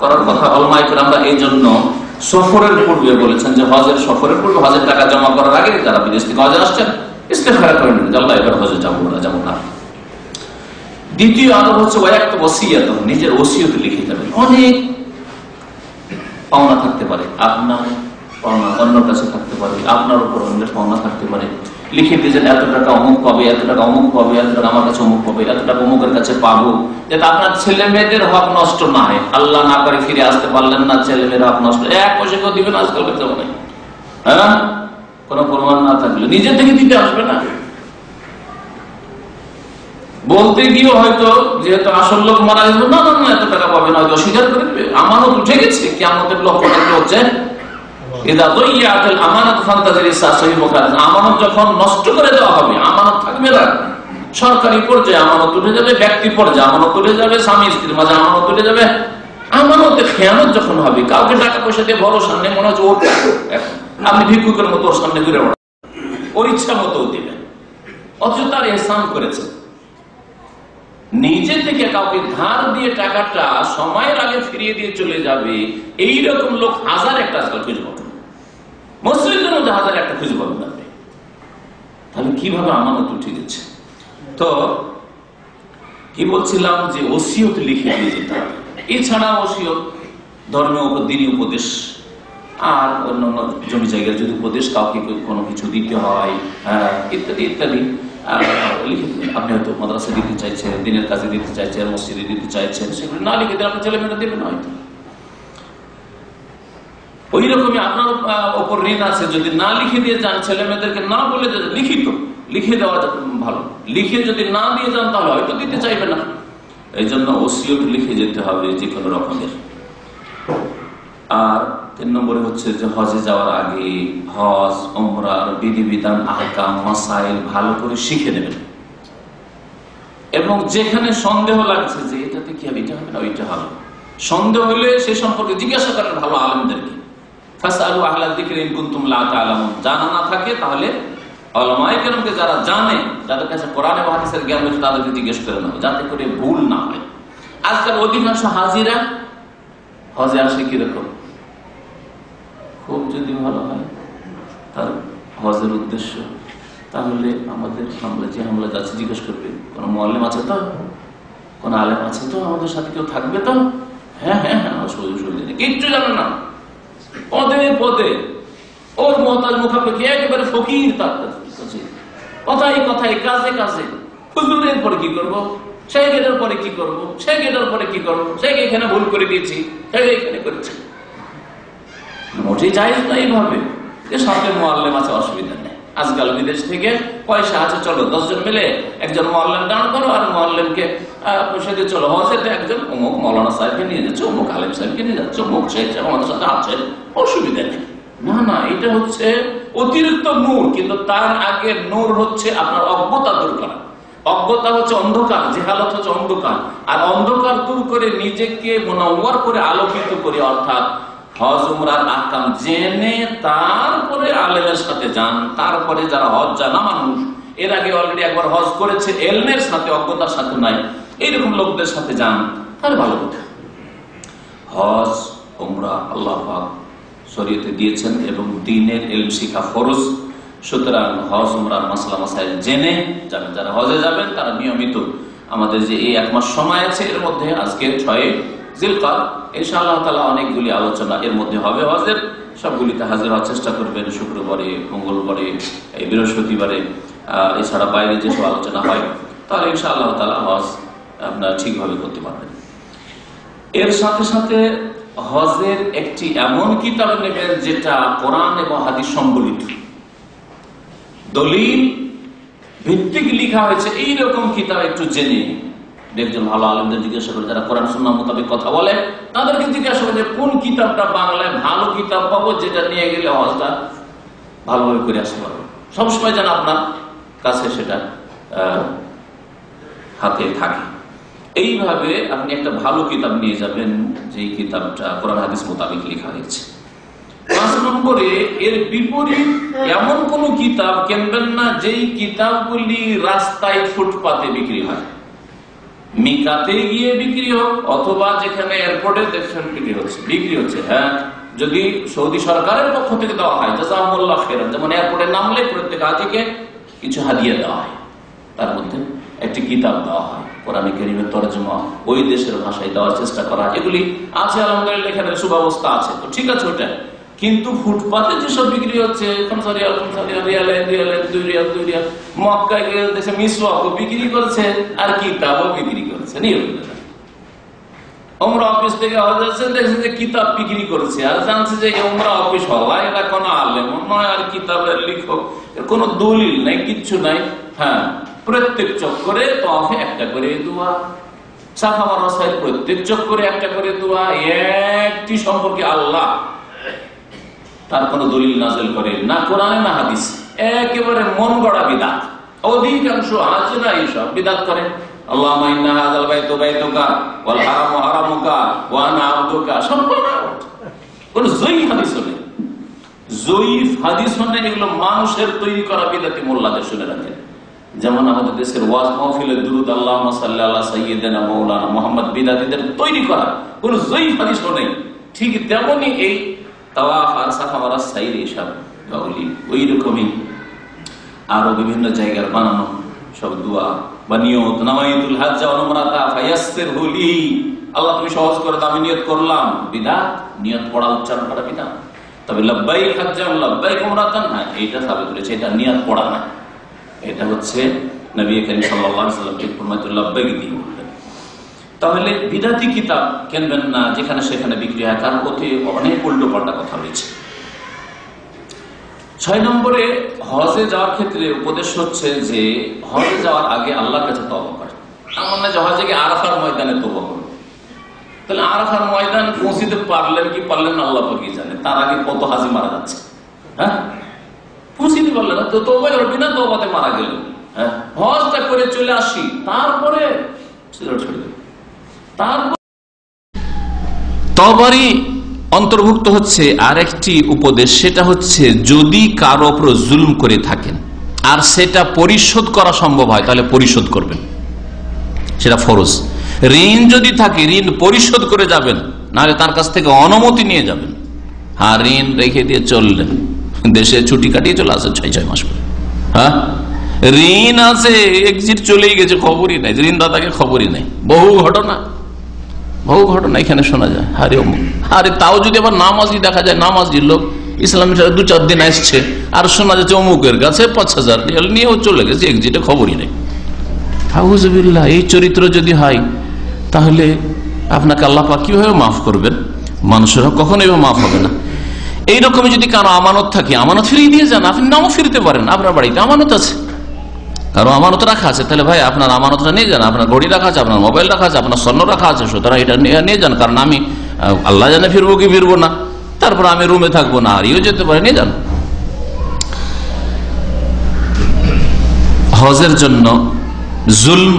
করার কথা উলামায়ে কেরামরা এই জন্য সফরের পূর্বে বলেছেন যে হজের সফরের পূর্বে, হজের টাকা জমা করার আগে যারা বিদেশ থেকে হজে আসছেন ইস্তেখারা করেন যে আল্লাহ এবার হজে যাবো না, যাবো না। দ্বিতীয় আদব হচ্ছে ওয়াক্ত ওসিয়াত, নিজের ওসিয়ত লিখে যাবেন। অনেক পাওনা থাকতে পারে, আপনার পাওনা অন্যের কাছে থাকতে পারে, আপনার উপর অন্যের পাওনা থাকতে পারে। লিখে দিয়েছেন এত টাকা অমুক পাবে, এত টাকা অমুক পাবে, এত টাকা আমার কাছে অমুক পাবে, এত টাকা অমুকের কাছে পাবো, যাতে আপনার ছেলে মেয়েদের হক নষ্ট না হয়। আল্লাহ না করে ফিরে আসতে পারলেন না, ছেলে মেয়ের হক নষ্ট, 1 পয়সা কেউ দিবেন আজকালকার জামানায়, হ্যাঁ, কোন প্রমাণ না থাকলে নিজে থেকে দিতে আসবে না। বলতে গিয়ে হয়তো যেহেতু আসল লোক মারা যাবে, না না এত টাকা পাবে না, হয়তো অস্বীকার করে দেবে। আমানত উঠে গেছে, কিয়ামতের লক্ষণ হচ্ছে আমানত যখন নষ্ট করে দেওয়া হবে, আমানত থাকবে না। সরকারি পর্যায়ে আমানত উঠে যাবে, ব্যক্তি পর্যায়ে আমানত উঠে যাবে, স্বামী স্ত্রীর মাঝে আমানত উঠে যাবে। আমানতে খেয়ানত যখন হবে, কাউকে টাকা পয়সা দিয়ে ভরসা নেই, মনে হচ্ছে ওর আপনি ভিক্ষুকের মতো ওর সামনে ঘুরে বেড়ান, ওর ইচ্ছা মতো দিবেন, অথচ তার ইহসান করেছে। নিজে থেকে কাউকে ধার দিয়ে টাকাটা সময়ের আগে ফিরিয়ে দিয়ে চলে যাবে, এইরকম লোক 1001টা আজকাল খুঁজে পাবেন, মুসলিমদের মধ্যে 1001টা খুঁজে পাবেন আপনি। তাহলে কিভাবে আমানত উঠে গেছে। তো কি বলছিলাম যে ওসিয়ত লিখে দিয়ে যেতে হবে। এছাড়া ওসিয়ত ধর্মীয় দিনী উপদেশ আর অন্যান্য জমি জায়গার যদি উপদেশ, কাউকে কোনো কিছু দিতে হয় ইত্যাদি ইত্যাদি লিখে দিবেন। আপনি হয়তো মাদ্রাসা দিতে চাইছেন, দিনের কাজে দিতে চাইছেন, মসজিদে দিতে চাইছেন, সেগুলো না লিখে দিয়ে আপনার ছেলে মেয়েরা দেবেন। হয়তো ওই রকমই আপনার ওপর ঋণ আছে, যদি না লিখে দিয়ে যান, ছেলে মেয়েদেরকে না বলে লিখিত লিখে দেওয়া ভালো। লিখে যদি না দিয়ে যান তাহলে হয়তো দিতে চাইবে না। এই জন্য ওসিয়ত লিখে যেতে হবে যে কোনো রকমের। আর 3 নম্বরে হচ্ছে যে হজে যাওয়ার আগে হজ উমরার বিধিবিধান, আহকাম, মাসাইল ভালো করে শিখে নেবেন। এবং যেখানে সন্দেহ লাগছে যে এটাতে কি হবে, এটা হবে না ওইটা হবে, সন্দেহ হলে সে সম্পর্কে জিজ্ঞাসা করেন ভালো আলেমদেরকে। ফাসআলু আহলা যিকরি ইন কুনতুম লা তা'লামুন, জানা না থাকে তাহলে উলামায়ে কেরামকে যারা জানে, যাদের কাছে কোরআন এবং হাদিসের জ্ঞান রয়েছে তাদেরকে জিজ্ঞেস করে নাও, যাতে করে ভুল না হয়। আজকাল অধিকাংশ হাজিরা হজে আসে কিরকম, খুব যদি ভালো হয় তার হজের উদ্দেশ্য, তাহলে আমাদের যে হামলা যাচ্ছে জিজ্ঞেস করবে কোন মুআল্লিম আছে তো, কোন আলেম আছে তো, আমাদের সাথে কেউ থাকবে তো? হ্যাঁ হ্যাঁ হ্যাঁ, কিচ্ছু জানে না, পদে পদে ওর মহতাজ মুখাপেক্ষি একেবারে ফকির, তার কাছে কথাই কথাই, কাজে কাজে হুজুর এরপরে কি করবো, সেই গেটার পরে কি করবো, সেই গেটার পরে কি করবো, সেই এখানে ভুল করে দিয়েছি, সেই এখানে করেছি। মোটেই জায়েজ না এইভাবে যে সাথে মুআল্লিম আছে, অসুবিধা নেই। আজকাল বিদেশ থেকে পয়সা আছে, চলো 10 জন মিলে একজন মুআল্লিম দাঁড় করো, আর মুআল্লিমকে সেটা চলো হজেতে একজন অমুক মৌলানা সাহেবকে নিয়ে যাচ্ছে, অমুক আলেম সাহেবকে নিয়ে যাচ্ছে, অমুক শেখ সাহেব আমাদের সাথে আছে, অসুবিধা নেই। না না, এটা হচ্ছে অতিরিক্ত নূর, কিন্তু তার আগে নূর হচ্ছে আপনার অজ্ঞতা দূর করা। অজ্ঞতা হচ্ছে অন্ধকার, জেহালত হচ্ছে অন্ধকার, আর অন্ধকার দূর করে নিজেকে মুনাওয়ার করে আলোকিত করে, অর্থাৎ হজ উমরার আহকাম জেনে তারপরে আলেমের সাথে যান। তারপরে যারা হজ জানা মানুষ, এর আগে অলরেডি একবার হজ করেছে, এলমের সাথে অজ্ঞতার সাথে নাই, এইরকম লোকদের সাথে যান, তাহলে ভালো কথা। হজ উমরা আল্লাহ পাক শরীয়তে দিয়েছেন এবং দ্বীনের ইলম শিখা ফরজ। সুতরাং হজ উমরার মাসলা মাসাইল জেনে যাবেন। যারা হজে যাবেন তারা নিয়মিত আমাদের যে এই 1 মাস সময় আছে, এর মধ্যে আজকে 6 জিলকাদ, ইনশাআল্লাহ তাআলা অনেকগুলি আলোচনা এর মধ্যে হবে হজের, সবগুলিতে হাজির হওয়ার চেষ্টা করবেন। শুক্রবারে, মঙ্গলবারে, এই বৃহস্পতিবারে, এছাড়া বাইরে যেসব আলোচনা হয়, তাহলে ইনশাআল্লাহ তাআলা হজ আপনারা ঠিকভাবে করতে পারবেন। এর সাথে সাথে হজের একটি এমন কিতাব নেবেন যেটা কোরআন এবং হাদিস সম্বলিত, দলিল ভিত্তিক লেখা হয়েছে, এইরকম কিতাব একটু জেনে একজন ভালো আলেমদের জিজ্ঞাসা করে, যারা কোরআন সুন্নাহ মোতাবেক কথা বলে, তাদেরকে জিজ্ঞাসা করে যে কোন কিতাবটা বাংলায় ভালো কিতাব পাবো, যেটা নিয়ে গেলে হজটা ভালোভাবে করে আসতে পারবো। সবসময় যেন আপনার কাছে সেটা হাতে থাকে। এইভাবে আপনি একটা ভালো কিতাব নিয়ে যাবেন, যেই কিতাবটা কোরআন হাদিস মোতাবেক লেখা হয়েছে। 5 নম্বরে, এর বিপরীত এমন কোন কিতাব কিনবেন না যেই কিতাবগুলি রাস্তায় ফুটপাতে বিক্রি হয়, মিকাতে গিয়ে বিক্রি হোক, অথবা যেখানে এয়ারপোর্টে দেখছেন বিক্রি হচ্ছে। হ্যাঁ, যদি সৌদি সরকারের পক্ষ থেকে দেওয়া হয়, জাযাকুমুল্লাহ খাইরান, যেমন এয়ারপোর্টে নামলে প্রত্যেক হাজিকে কিছু হাদিয়া দেওয়া হয়, তার মধ্যে একটি কিতাব দেওয়া হয়, কোরআন কারীমের তরজমা ওই দেশের ভাষায় দেওয়ার চেষ্টা করা, এগুলি আছে আলহামদুলিল্লাহ, এখানে সুব্যবস্থা আছে, তো ঠিক আছে ওটা। কিন্তু ফুটপাতে যেসব বিক্রি হচ্ছে, মক্কায় দেশে মিসওয়াকও বিক্রি করছে আর কিতাবও বিক্রি করছে, ওমরা অফিস থেকে দেখছে যে কিতাব বিক্রি করছে, আর জানছে যে ওমরা অফিস হওয়া এটা কোনো আলেম নয়, আর কিতাবের লেখক, কোন দলিল নাই, কিচ্ছু নাই। হ্যাঁ, প্রত্যেক চক্করে তফে একটা করে দোয়া, সাফা মারওয়া সাইড প্রত্যেক চক্করে একটা করে দোয়া, একটি সম্পর্কে আল্লাহ, তার কোন দলিল নাযিল করে না কোরআনে না হাদিস, একেবারে মন গড়া বিদআত। অধিকাংশ আছে না এইসব বিদআত করে, আল্লাহুম্মা ইন্না হাযাল বাইতু বাইতুকা ওয়াল হারামু হারামুকা ওয়া আনা আবদুকা, সব কোন জয়ীফ হাদিস নেই, জয়ীফ হাদিস নেই, এগুলো মানুষের তৈরি করা বিদআতি মোল্লাদের শুনে রাখেন। যেমন আমাদের দেশের ওয়াজ মাহফিলে দুরূদ আল্লাহুম্মা সাল্লি আলা সাইয়্যিদিনা মাওলানা মুহাম্মদ বিদআতিদের তৈরি করা কোন জয়ীফ হাদিস নেই। ঠিক তেমনি এই তাওয়াফ আর সাফা মারওয়া সাইর, এইসব ওই রকমই আরো বিভিন্ন জায়গার বানানো সব দোয়া বা নিয়ত, নাওয়াইতুল হজ্জ ওয়া উমরাতা ফায়াসসিরহু লি, আল্লাহ তুমি সহজ করে দাও, আমি নিয়ত করলাম, বিদআত, নিয়ত পড়া, উচ্চারণ করা বিদআত। তবে লাব্বাইক হজ্জান লাব্বাইক উমরাতান, হ্যাঁ এইটা সাবিত হয়েছে, এটা নিয়ত পড়া না, এটা হচ্ছে নবী করিম সাল্লাল্লাহু আলাইহি ওয়াসাল্লাম ঠিক ফরমাইতুল লাব্বাইক দিয়ে বললেন। তাহলে বিদআতি কিতাব কিনবেন না যেখানে সেখানে বিক্রি হয়, কারণ ওতে অনেক উল্টো পাল্টা কথা রয়েছে। 6 নম্বরে, হজে যাওয়ার ক্ষেত্রে উপদেশ হচ্ছে যে হজে যাওয়ার আগে আল্লাহর কাছে তওবা করে। এমন না যে হজে গিয়ে আরাফার ময়দানে তওবা করবে, তাহলে আরাফার ময়দান পৌঁছিতে পারলেন কি পারলেন না আল্লাহ পাকই জানে, তার আগে কত হাজি মারা যাচ্ছে। হ্যাঁ, পৌঁছিতে পারলেন না তো তওবা করবি না, তওবাতে মারা গেল। হ্যাঁ, হজটা করে চলে আসি, তারপরে তওবারই অন্তর্ভুক্ত হচ্ছে আরেকটি উপদেশ, সেটা হচ্ছে যদি কারো উপর জুলুম করে থাকেন আর সেটা পরিশোধ করা সম্ভব হয় তাহলে পরিশোধ করবেন, সেটা ফরজ। ঋণ যদি থাকে ঋণ পরিশোধ করে যাবেন, নাহলে তার কাছ থেকে অনুমতি নিয়ে যাবেন। হ্যাঁ, ঋণ রেখে দিয়ে চললেন, দেশে ছুটি কাটিয়ে চলে আসে 6 মাস পরে। হ্যাঁ, ঋণ আছে, এক্সিট চলেই গেছে, খবরই নাই, ঋণদাতাকে খবরই নাই। বহু ঘটনা এখানে শোনা যায়। আরে তাও যদি আবার নামাজি দেখা যায়, নামাজি লোক ইসলামের 2-4 দিন আসছে, আর শোনা যাচ্ছে অমুকের কাছে 5,000 রিয়াল নিয়েও চলে গেছে, এক্সিটে খবরই নেই। আউযুবিল্লাহ, এই চরিত্র যদি হয় তাহলে আপনাকে আল্লাহ পাক কিভাবে মাফ করবেন? মানুষেরা কখনোই মাফ হবে না। এইরকমই যদি কারো আমানত থাকে, আমানত ফিরিয়ে দিয়ে যান। আপনি নাও ফিরতে পারেন, আপনার বাড়িতে আমানত আছে, কারো আমানত রাখা আছে, তাহলে ভাই আপনার আমানতটা নিয়ে যান। আপনার ঘড়ি রাখা আছে, আপনার মোবাইল রাখা আছে, আপনার স্বর্ণ রাখা আছে, সুতরাং এটা নিয়ে যান। কারণ আমি আল্লাহ জানে ফিরবো কি ফিরবো না, তারপর আমি রুমে থাকবো না, হারিয়েও যেতে পারে, নিয়ে যান। হজের জন্য জুলম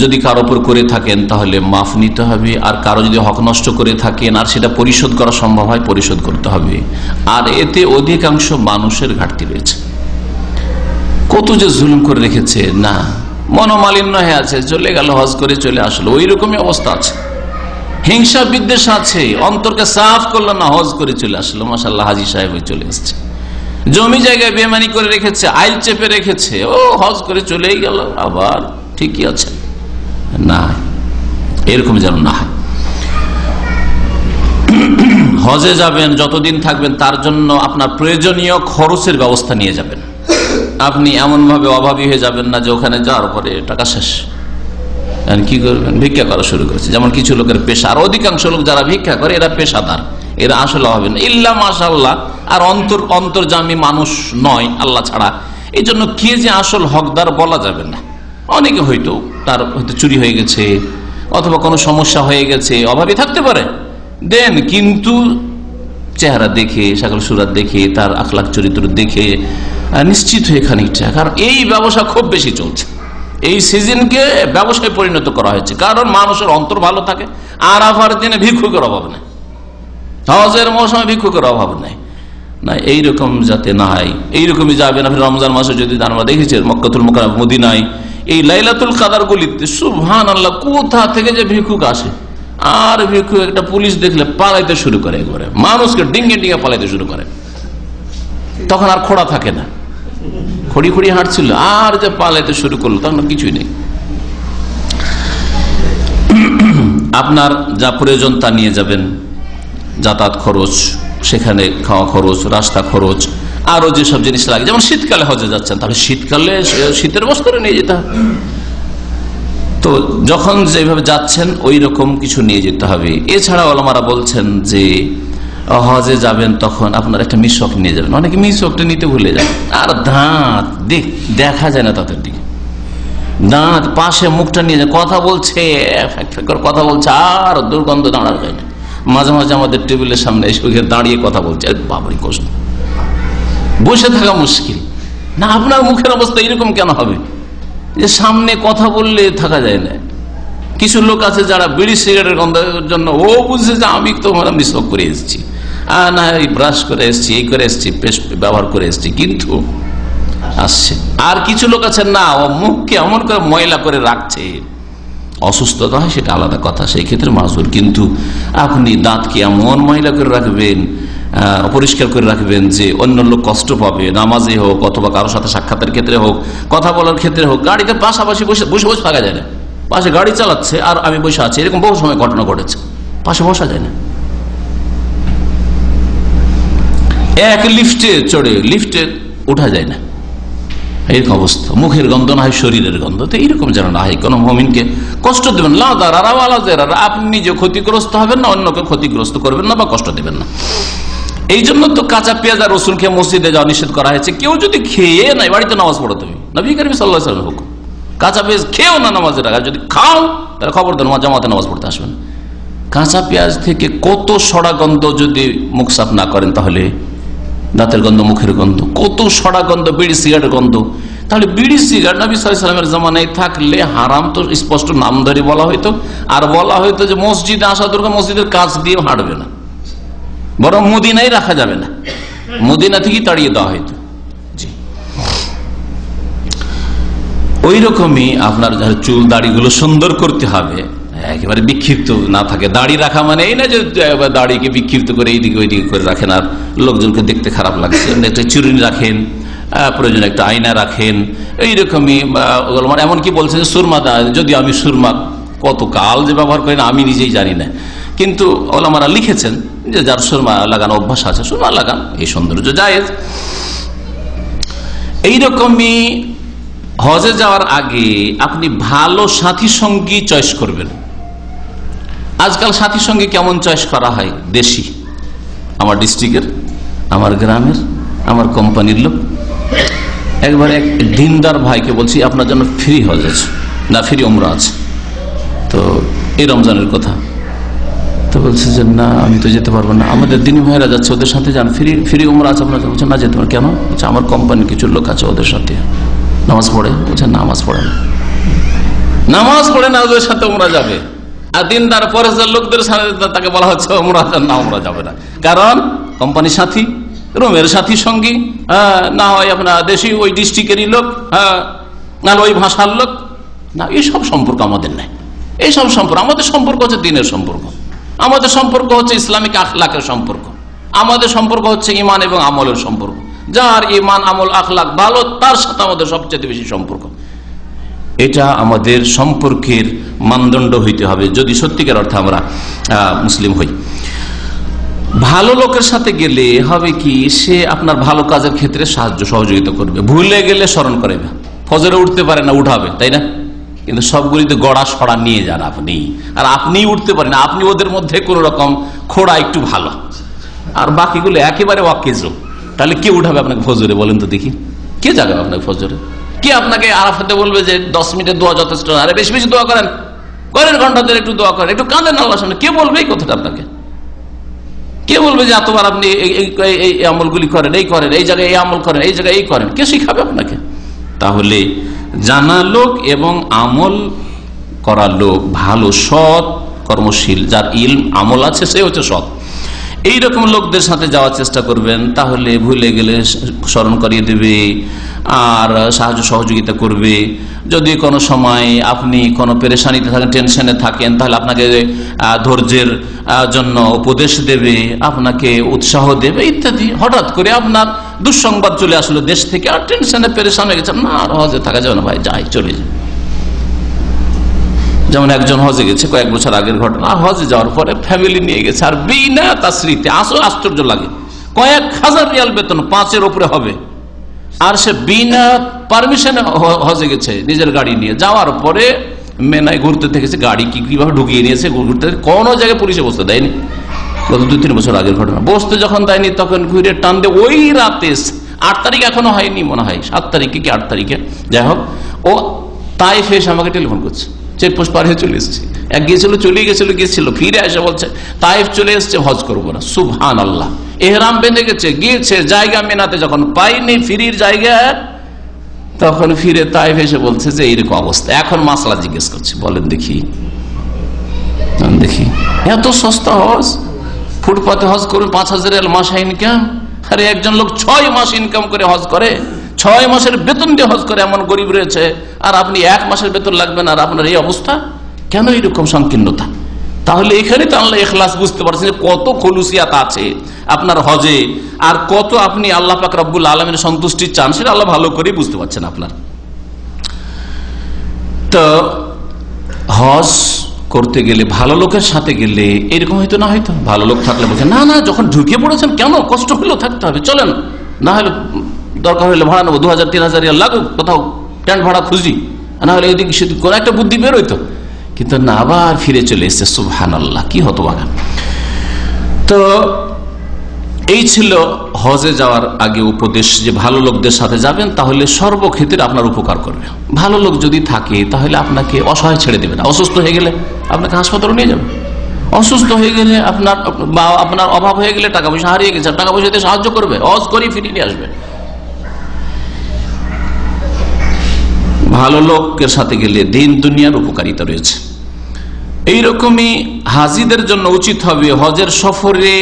যদি কারো উপর করে থাকেন তাহলে মাফ নিতে হবে, আর কারো যদি হক নষ্ট করে থাকেন আর সেটা পরিশোধ করা সম্ভব হয় পরিশোধ করতে হবে। আর এতে অধিকাংশ মানুষের ঘাটতি রয়েছে। কত যে জুলুম করে রেখেছে, না মনোমালিন্য হয়ে আছে, চলে গেল হজ করে চলে আসলো, ওই রকমই অবস্থা আছে। হিংসা বিদ্বেষ আছে, অন্তরকে সাফ করলো না, হজ করে চলে আসলো, মাশাআল্লাহ হাজী সাহেব চলে আসছে। জমি জায়গায় বেমানি করে রেখেছে, আইল চেপে রেখেছে, ও হজ করে চলেই গেল, আবার ঠিকই আছে। না, এরকম যেন না হয়। হজে যাবেন, যতদিন থাকবেন তার জন্য আপনার প্রয়োজনীয় খরচের ব্যবস্থা নিয়ে যাবেন। আপনি এমন ভাবে অভাবী হয়ে যাবেন না যে ওখানে যাওয়ার পরে টাকা শেষ, কি করবেন? ভিক্ষা করা শুরু করেছে, যেমন কিছু লোকের পেশা। আর অধিকাংশ লোক যারা ভিক্ষা করে এরা পেশাদার, এরা আসলে হবে না ইল্লা মাশাআল্লাহ। আর অন্তর্জামী মানুষ নয় আল্লাহ ছাড়া, এই জন্য কে যে আসল হকদার বলা যাবে না। অনেকে হয়তো তার হয়তো চুরি হয়ে গেছে অথবা কোনো সমস্যা হয়ে গেছে, অভাবী থাকতে পারে, দেন, কিন্তু চেহারা দেখে, সকল সুরাত দেখে, তার আখলাক চরিত্র দেখে নিশ্চিত হয়ে খানিকটা। কারণ এই ব্যবসা খুব বেশি চলছে, এই সিজনকে ব্যবসায় পরিণত করা হয়েছে। কারণ মানুষের অন্তর ভালো থাকে, আরাফার দিনে ভিক্ষুকের অভাব নেই, হজের মৌসুমে ভিক্ষুকের অভাব নেই। না, এইরকম যাতে না হয়, এইরকমই যাবেন আপনি। রমজান মাসে যদি আমরা দেখেছি মক্কাতুল মুকাররমা মদিনায় এই লাইলাতুল কাদার গলিতে সুবহানাল্লাহ কোথা থেকে যে ভিক্ষুক আসে, আর ভিক্ষুক একটা পুলিশ দেখলে পালাইতে শুরু করে, একবারে মানুষকে ডিঙ্গে ডিঙ্গে পালাইতে শুরু করে। তখন আর খোড়া থাকে না, খড়ি খড়ি হাঁটছিল, আর যে পালাইতে শুরু করলো তখন কিছুই নেই। আপনার যা প্রয়োজন তা নিয়ে যাবেন, যাতায়াত খরচ, সেখানে খাওয়া খরচ, রাস্তা খরচ, আরো যেসব জিনিস লাগে। যেমন শীতকালে হজে যাচ্ছেন, তাহলে শীতকালে শীতের বস্ত্র নিয়ে যেতে হবে। তো যখন যেভাবে যাচ্ছেন ওই রকম কিছু নিয়ে যেতে হবে। এছাড়া ওলামারা বলছেন যে হজে যাবেন তখন আপনার একটা মিশক নিয়ে যাবেন। অনেকে মিশকটা নিতে ভুলে যায়, আর দাঁত দেখা যায় না তাদের দিকে, দাঁত পাশে মুখটা নিয়ে যায়, কথা বলছে, কথা বলছে, আর দুর্গন্ধ দাঁড়ানো যায় না। মাঝে মাঝে আমাদের টেবিলের সামনে এসে দাঁড়িয়ে কথা বলছে, বাবারই কষ্ট, বসে থাকা মুশকিল না। আপনার মুখের অবস্থা এরকম কেন হবে যে সামনে কথা বললে থাকা যায় না? কিছু লোক আছে যারা বিড়ি সিগারেটের গন্ধের জন্য ও বুঝছে যে আমি তো মিসওয়াক করে এসেছি, না ব্রাশ করে এসেছি, এই করে এসেছি, পেস্ট ব্যবহার করে এসেছি, কিন্তু আসছে। আর কিছু লোক আছে না, ও মুখকে এমন করে ময়লা করে রাখছে, অসুস্থতা হয় সেটা আলাদা কথা, সেই ক্ষেত্রে মাসুর। কিন্তু আপনি দাঁতকে এমন ময়লা করে রাখবেন, অপরিষ্কার করে রাখবেন যে অন্য লোক কষ্ট পাবে, নামাজে হোক অথবা কারোর সাথে সাক্ষাতের ক্ষেত্রে হোক, কথা বলার ক্ষেত্রে হোক। গাড়িতে পাশাপাশি বসে বসে থাকা যায় না, পাশে গাড়ি চালাচ্ছে আর আমি বসে আছি, এরকম বহু সময় ঘটনা ঘটেছে, পাশে বসা যায় না। এক লিফটে চড়ে লিফটে ওঠা যায় না, এইরকম অবস্থা। মুখের গন্ধ না হয় শরীরের গন্ধ, তো এইরকম যেন না হয়। কোনো মুমিনকে কষ্ট দেবেন না, আপনি নিজে ক্ষতিগ্রস্ত হবেন না, অন্যকে ক্ষতিগ্রস্ত করবেন না বা কষ্ট দেবেন না। এই জন্য তো কাঁচা পেঁয়াজ আর রসুন খেয়ে মসজিদে যাওয়া নিষেধ করা হয়েছে। কেউ যদি খেয়ে নাই, বাড়িতে নামাজ পড়ো তুমি, নবী করিম সাল্লাল্লাহু আলাইহি ওয়াসাল্লাম হুকুম, কাঁচা পেঁয়াজ খেও না নামাজের আগে, যদি খাও তাহলে খবর দেন জামাতে নামাজ পড়তে আসবেন। কাঁচা পেঁয়াজ থেকে কত সড়া গন্ধ, যদি মুখ সাফ না করেন তাহলে দাঁতের গন্ধ, মুখের গন্ধ, কত সড়া গন্ধ, বিড়ি সিগারেটের গন্ধ। তাহলে বিড়ি সিগারেট নবী সাল্লাল্লাহু আলাইহি ওয়াসাল্লামের জামানায় থাকলে হারাম তো স্পষ্ট নাম ধরে বলা হইতো, আর বলা হইতো যে মসজিদে আসা দরকার, মসজিদের কাছ দিয়ে হাঁটবে না, বরং মদিনায় রাখা যাবে না, মদিনা থেকে তাড়িয়ে দেওয়া হইতো। জি, ওই রকমই আপনার চুল দাড়িগুলো সুন্দর করতে হবে, একেবারে বিক্ষিপ্ত না থাকে। দাড়ি রাখা মানে এই না যে দাড়িকে বিক্ষিপ্ত করে এইদিকে ওইদিকে করে রাখেন আর লোকজনকে দেখতে খারাপ লাগছে। একটা চুরুনি রাখেন, প্রয়োজনে একটা আয়না রাখেন, এইরকমই। মানে এমনকি বলছে যে সুরমা, যদি আমি সুরমা কত কাল যে ব্যবহার করি না আমি নিজেই জানি না, কিন্তু ওলামারা লিখেছেন যে যার সুরমা লাগানো অভ্যাস আছে সুরমা লাগান, এই সৌন্দর্য জায়েজ। এইরকমই হজে যাওয়ার আগে আপনি ভালো সাথী সঙ্গী চয়েস করবেন। আজকাল সাথী সঙ্গী কেমন চয়েস করা হয়? দেশি, আমার ডিস্ট্রিক্টের, আমার গ্রামের, আমার কোম্পানির লোক। একবার এক দিনদার ভাইকে বলছি আপনার জন্য ফ্রি হজ আছে, না ফ্রি উমরা আছে, তো এই রমজানের কথা। তো বলছে যে না আমি তো যেতে পারবো না, আমাদের দিনী ভাইরা যাচ্ছে, ওদের সাথে যান, ফ্রি উমরা আছে আপনার। বলছে না যেতে পারবো। কেন? বলছে আমার কোম্পানির কিছু লোক আছে, ওদের সাথে নামাজ পড়ে। বলছে নামাজ পড়ে না, নামাজ পড়ে না, ওদের সাথে উমরা যাবে। আর দিনদার পরেশদার লোকদের সাথে তাকে বলা হচ্ছে উমরা না, উমরা যাবে না। কারণ কোম্পানির সাথী, রুমের সাথী সঙ্গী, না হয় আপনার দেশি ওই ডিস্ট্রিক্টেরই লোক, না ওই ভাষার লোক। না, এইসব সম্পর্ক আমাদের নাই। এইসব সম্পর্ক, আমাদের সম্পর্ক হচ্ছে দিনের সম্পর্ক, আমাদের সম্পর্ক হচ্ছে ইসলামিক আখলাকের সম্পর্ক, আমাদের সম্পর্ক হচ্ছে ইমান এবং আমলের সম্পর্ক। যার ইমান আমল আখলাক ভালো, তার সাথে আমাদের সবচেয়ে বেশি সম্পর্ক। এটা আমাদের সম্পর্কের মানদণ্ড হইতে হবে যদি সত্যিকার অর্থে আমরা মুসলিম হই। ভালো লোকের সাথে গেলে হবে কি, সে আপনার ভালো কাজের ক্ষেত্রে সাহায্য সহযোগিতা করবে, ভুলে গেলে স্মরণ করবে। ফজরে উঠতে পারে না, উঠাবে, তাই না? কিন্তু সবগুলিতে গড়া সড়া নিয়ে যান আপনি, আর আপনি উঠতে পারেন, আপনি ওদের মধ্যে কোন রকম খোড়া একটু ভালো, আর বাকিগুলো একেবারে অকেজো। তাহলে কে উঠাবে আপনাকে ফজরে? বলেন তো দেখি, কে জাগাবে আপনাকে ফজরে? কে আপনাকে আরাফাতে বলবে যে 10 মিনিটের দোয়া যথেষ্ট? আরে বেশি বেশি দোয়া করেন, ঘন্টা ধরে একটু দোয়া করেন, একটু কাঁদেন আল্লাহর সামনে। কে বলবে এই কথাটা আপনাকে? কে বলবে যে এতবার আপনি এই আমলগুলি করেন, এই করেন, এই জায়গায় এই আমল করেন, এই জায়গায় এই করেন? কে শিখাবে আপনাকে? তাহলে জানা লোক এবং আমল করা লোক, ভালো সৎ কর্মশীল, যার ইলম আমল আছে, সে হচ্ছে সৎ, এইরকম লোকদের সাথে যাওয়ার চেষ্টা করবেন। তাহলে ভুলে গেলে স্মরণ করিয়ে দেবে আর সাহায্য সহযোগিতা করবে। যদি কোনো সময় আপনি কোনো পেরেশানিতে থাকেন, টেনশনে থাকেন, তাহলে আপনাকে ধৈর্যের জন্য উপদেশ দেবে, আপনাকে উৎসাহ দেবে ইত্যাদি। হঠাৎ করে আপনার দুঃসংবাদ চলে আসলো দেশ থেকে, আর টেনশনে পেরেশান হয়ে গেছে, না আর হজে থাকা যাবে না ভাই, যাই চলে যায়। যেমন একজন হজে গেছে, কয়েক বছর আগের ঘটনা, হজে যাওয়ার পরে ফ্যামিলি নিয়ে গেছে, আর বিনা তাসরিতে, আসলে আশ্চর্য লাগে, কয়েক হাজার রিয়াল বেতন, 5-এর উপরে হবে, আর সে বিনা পারমিশনে হজে গেছে নিজের গাড়ি নিয়ে। যাওয়ার পরে মেনায় ঘুরতে থেকেছে, গাড়ি কিভাবে ঢুকিয়ে নিয়েছে ঘুরতে, কোনো জায়গায় পুলিশে বসতে দেয়নি। গত 2-3 বছর আগের ঘটনা। বসতে যখন দেয়নি তখন ঘুরে টান দিয়ে ওই রাতে, 8 তারিখ এখনো হয়নি মনে হয়, 7 তারিখে কি 8 তারিখে, যাই হোক, ও তাইফে এসে আমাকে টেলিফোন করছে, চেকপোস্ট পার হয়ে চলে এসেছে। এক গিয়েছিল, ফিরে এসে বলছে তাইফ চলে এসছে, হজ করবো না। সুবহানাল্লাহ, এহরাম বেঁধে গিয়েছে জায়গা মেনাতে, যখন পাইনি ফিরির জায়গা, তখন ফিরে তাইফ এসে বলছে যে এইরকম অবস্থা। এখন মাসলা জিজ্ঞেস করছে, বলেন দেখি এত সস্তা হজ, ফুটপাতে হজ করবে, 5,000 রিয়াল মাসে ইনকাম। আরে একজন লোক 6 মাস ইনকাম করে হজ করে, 6 মাসের বেতন দিয়ে হজ করে, এমন গরিব রয়েছে, আর আপনি 1 মাসের বেতন লাগবে না, আর আপনার এই অবস্থা কেন? এইরকম সংকীর্ণতা। তাহলে এখানে তো আল্লাহ ইখলাস বুঝতে পারছেন যে কত খলুসিয়াত আছে আপনার হজে, আর কত আপনি আল্লাহ পাক রব্বুল আলামিনের সন্তুষ্টি চান, সেটা আল্লাহ ভালো করে বুঝতে পারছেন আপনার। তো হজ করতে গেলে, ভালো লোকের সাথে গেলে এরকম হয়তো না, হয়তো ভালো লোক থাকলে বলছে না যখন ঢুকে পড়েছেন কেন, কষ্ট হলেও থাকতে হবে, চলেন, না হলে দরকার হলে ভাড়া নেবো, 2,000-3,000 রিয়াল লাগুক, কোথাও টেন্ট ভাড়া খুঁজি, না হলে এদিকে সেদিকে কোনো একটা বুদ্ধি বেরোইতো। কিন্তু না, আবার ফিরে চলে এসছে। সুবহানাল্লাহ, কি হতো বাগান। তো এই ছিল হজে যাওয়ার আগে উপদেশ, যে ভালো লোকদের সাথে যাবেন, তাহলে সর্বক্ষেত্রে আপনার উপকার করবে। ভালো লোক যদি থাকে তাহলে আপনাকে অসহায় ছেড়ে দেবে না। অসুস্থ হয়ে গেলে আপনাকে হাসপাতালে নিয়ে যাবে, অসুস্থ হয়ে গেলে আপনার অভাব হয়ে গেলে, টাকা পয়সা হারিয়ে গেছে, টাকা পয়সা দিয়ে সাহায্য করবে, হজ করে ফিরিয়ে নিয়ে আসবে। ভালো লোকের সাথে গেলে দিন দুনিয়ার উপকারিতা রয়েছে। এইরকমই হাজিদের জন্য উচিত হবে হজের সফরে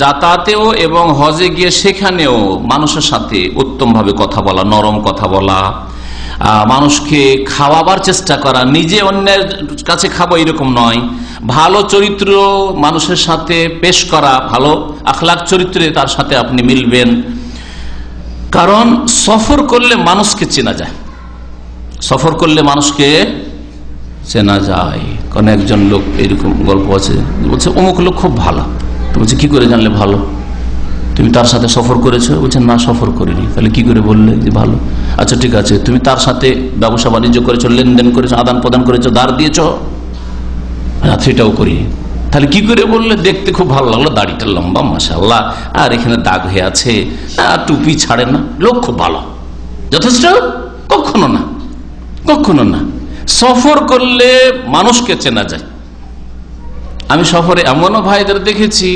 যাতায়াতেও এবং হজে গিয়ে সেখানেও মানুষের সাথে উত্তমভাবে কথা বলা, নরম কথা বলা, মানুষকে খাওয়াবার চেষ্টা করা, নিজে অন্যের কাছে খাবো এরকম নয়, ভালো চরিত্র মানুষের সাথে পেশ করা, ভালো আখলাক চরিত্রে তার সাথে আপনি মিলবেন। কারণ সফর করলে মানুষকে চেনা যায়, সফর করলে মানুষকে চেনা যায়। কারণ একজন লোক, এরকম গল্প আছে, বলছে অমুক লোক খুব ভালো, তো বলছে কি করে জানলে ভালো? তুমি তার সাথে সফর করেছো? বলছেন না, সফর করিনি। তাহলে কি করে বললে যে ভালো? আচ্ছা ঠিক আছে, তুমি তার সাথে ব্যবসা বাণিজ্য করেছো, লেনদেন করেছো, আদান প্রদান করেছো, ধার দিয়েছো? সেটাও করি। তাহলে কি করে বললে? দেখতে খুব ভালো লাগলো, দাড়িটা লম্বা মাশাআল্লাহ, আর এখানে দাগ হয়ে আছে, টুপি ছাড়ে না, লোক খুব ভালো, যথেষ্ট? কখনো না, কখনো না। সফর করলে মানুষকে চেনা যায়। আমি সফরে এমনও ভাইদের দেখেছি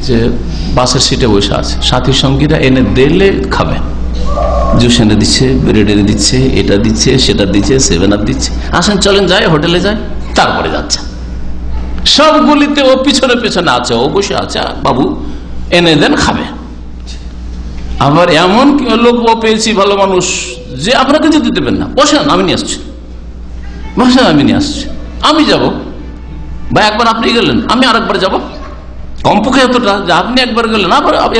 যে বাসের সিটে বসে আছে, সাথী সঙ্গীরা এনে দিলে খাবে, জুস এনে দিচ্ছে, ব্রেড এনে দিচ্ছে, এটা দিচ্ছে, সেটা দিচ্ছে, 7 আপ দিচ্ছে, আসেন চলেন যাই, হোটেলে যায়, তারপরে যাচ্ছে। সবগুলিতে ও পিছনে পিছনে আছে, ও বসে আছে, বাবু এনে দেন, খাবে। আবার এমন লোক পেয়েছি ভালো মানুষ যে আপনাকে যেতে দেবেন না, বসেন আমি নিয়ে আসছি, বসেন আমি নিয়ে আসছি, আমি যাব। বা একবার আপনি গেলেন, আমি আরেকবার যাব, কমপক্ষে এতটা যে আপনি একবার গেলেন,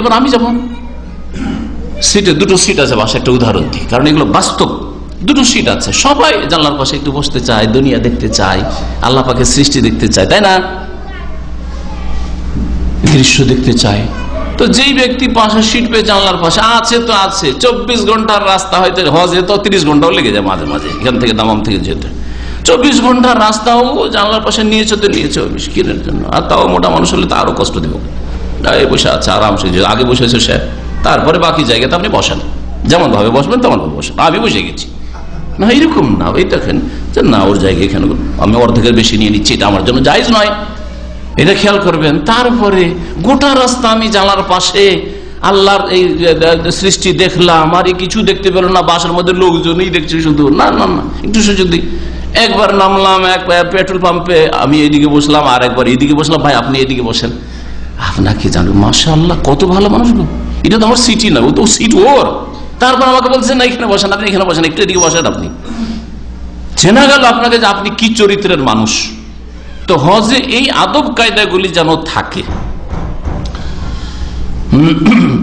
এবার আমি যাব। সিটে 2টো সিট আছে, বাসা একটা উদাহরণ দিই, কারণ এগুলো বাস্তব। 2টো সিট আছে, সবাই জানলার পাশে একটু বসতে চায়, দুনিয়া দেখতে চায়, আল্লাহ পাকের সৃষ্টি দেখতে চায়, তাই না? দৃশ্য দেখতে চায়। তো যেই ব্যক্তি পাশে সিট পেয়ে জানলার পাশে আছে, তো আছে, 24 ঘন্টার রাস্তা, হয়তো হজে তো 30 ঘন্টাও লেগে যায় মাঝে মাঝে, এখান থেকে দামাম থেকে যেতে। 24 ঘন্টার রাস্তাও জানলার পাশে নিয়েছে, তো নিয়েছে মিসকিনের জন্য। আর তাও মোটা মানুষ হলে তো আরো কষ্ট দেবো, বসে আছে আরামসে, আগে বসেছে সে, তারপরে বাকি জায়গাতে আপনি বসেন, যেমন ভাবে বসবেন তেমন ভাবে বসেন, আমি বসে গেছি না, এরকম না। ওই দেখেন যে না, ওর জায়গায় এখানে আমি অর্ধেকের বেশি নিয়ে নিচ্ছি, এটা আমার জন্য জায়েজ নয়, এটা খেয়াল করবেন। তারপরে গোটা রাস্তা আমি জানলার পাশে আল্লাহর এই সৃষ্টি দেখলাম, আর কিছু দেখতে পেল না, বাসের মধ্যে লোকজনই দেখছে শুধু, না না না, একটু যদি একবার নামলাম, এক পেট্রোল পাম্পে আমি এইদিকে বসলাম, আর একবার এইদিকে বসলাম, ভাই আপনি এইদিকে বসেন, আপনাকে জানো মাশাআল্লাহ কত ভালো মানুষ গো, এটা তো আমার সিটই না, ও তো সিট ওর। তারপর আমাকে বলছেন না এখানে বসেন, আপনি এখানে বসেন, একটু এদিকে বসেন। আপনি চেনা গেল আপনাকে যে আপনি কি চরিত্রের মানুষ। তো হজে এই আদব কায়দাগুলি যেন থাকে।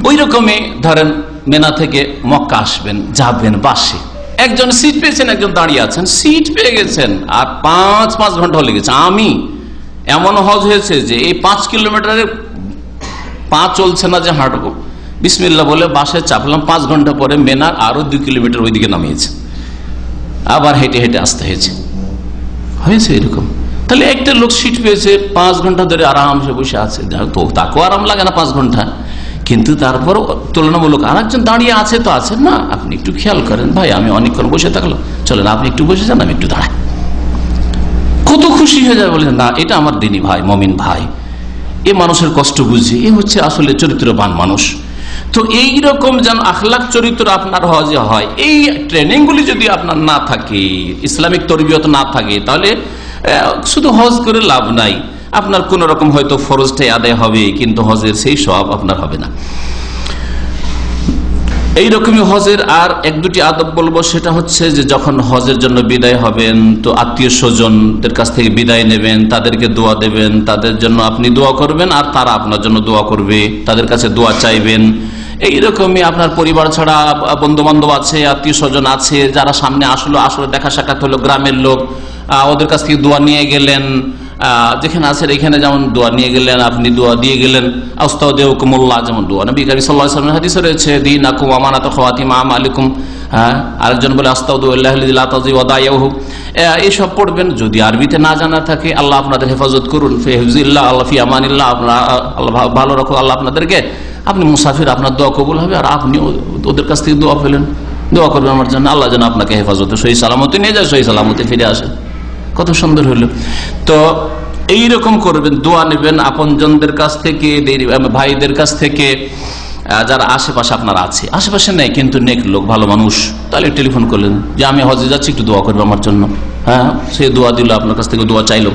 ওই রকমই ধরেন মেনা থেকে মক্কা আসবেন, যাবেন বাসে, একজন সিট পেয়েছেন, একজন দাঁড়িয়ে আছেন, সিট পেয়ে গেছেন, আর 5 ঘন্টা লেগেছে। আমি এমন হজ হয়েছে যে এই 5 কিলোমিটারের পা চলছে না যে হাঁটবো, বিসমিল্লাহ বলে বাসে চাপলাম, 5 ঘন্টা পরে মেনার আরো 2 কিলোমিটার ওইদিকে নামিয়েছে, আবার হেঁটে হেঁটে আসতে হয়েছে এরকম। তাহলে একটা লোক সিট পেয়েছে, 5 ঘন্টা ধরে আরামসে বসে আছে, তো তাকেও আরাম লাগে না 5 ঘন্টা, কিন্তু তারপর তুলনামূলক আর একজন দাঁড়িয়ে আছে, তো আছে না, আপনি একটু খেয়াল করেন, ভাই আমি অনেকক্ষণ বসে থাকলাম, চলেন আপনি একটু বসে যান, আমি একটু দাঁড়াই, কত খুশি হয়ে যায়, বলে না এটা আমার দিনী ভাই, মমিন ভাই, এ মানুষের কষ্ট বুঝি, এ হচ্ছে আসলে চরিত্রবান মানুষ। তো এইরকম যেন আখলাক চরিত্র আপনার হজে হয়, এই ট্রেনিং গুলি যদি আপনার না থাকে, ইসলামিক তরবিয়ত না থাকে, তাহলে শুধু হজ করে লাভ নাই। আপনার কোন রকম হয়তো ফরজটাই আদায় হবে, কিন্তু হজের সেই সওয়াব আপনার হবে না। এইরকমই হজের আর 1-2টি আদব বলবো, সেটা হচ্ছে যে যখন হজের জন্য বিদায় হবেন, তো আত্মীয় স্বজনদের কাছ থেকে বিদায় নেবেন, তাদেরকে দোয়া দেবেন, তাদের জন্য আপনি দোয়া করবেন, আর তারা আপনার জন্য দোয়া করবে, তাদের কাছে দোয়া চাইবেন। এইরকমই আপনার পরিবার ছাড়া বন্ধু বান্ধব আছে, আত্মীয় স্বজন আছে, যারা সামনে আসলে দেখা সাক্ষাৎ হলো, গ্রামের লোক, ওদের কাছ থেকে দোয়া নিয়ে গেলেন, যেখানে আছেন এখানে যেমন দোয়া নিয়ে গেলেন, আপনি দোয়া দিয়ে গেলেন, আস্তাউদিউকুমুল্লাহ, যেমন দোয়া নবী করিম সাল্লাল্লাহু আলাইহি ওয়াসাল্লামের হাদিসে রয়েছে, দীনাকুম আমানাতু খাওয়াতিম আমালিকুম, আরেকজন বলে আস্তাউদিউল্লাহি লা তাযি ওয়াদায়াহু, এইসব পড়বেন। যদি আরবিতে না জানা থাকে, আল্লাহ আপনাদের হেফাজত করুন, ফি হিফজিল্লাহ, আল্লাহ ফি আমানিল্লাহ, আল্লাহ ভালো রাখো আল্লাহ আপনাদেরকে, আপনি মুসাফির, আপনার দোয়া কবুল হবে, আর আপনি ওদের কাছ থেকে দোয়া পেলেন, দোয়া করবেন আমার জন্য, আল্লাহ যেন আপনাকে হেফাজতে সহি সালামতে নিয়ে যায়, সহি সালামতে ফিরে আসে। কত সুন্দর হইল। তো এইরকম করবেন, দোয়া নেবেন আপনজনদের কাছ থেকে, ভাইদের কাছ থেকে, যারা আশেপাশে আপনার আছে, আশেপাশে নেই কিন্তু নেক লোক, ভালো মানুষ, তাহলে টেলিফোন করলেন যে আমি হজে যাচ্ছি, একটু দোয়া করবে আমার জন্য। হ্যাঁ, সে দোয়া দিল, আপনার কাছ থেকে দোয়া চাইল।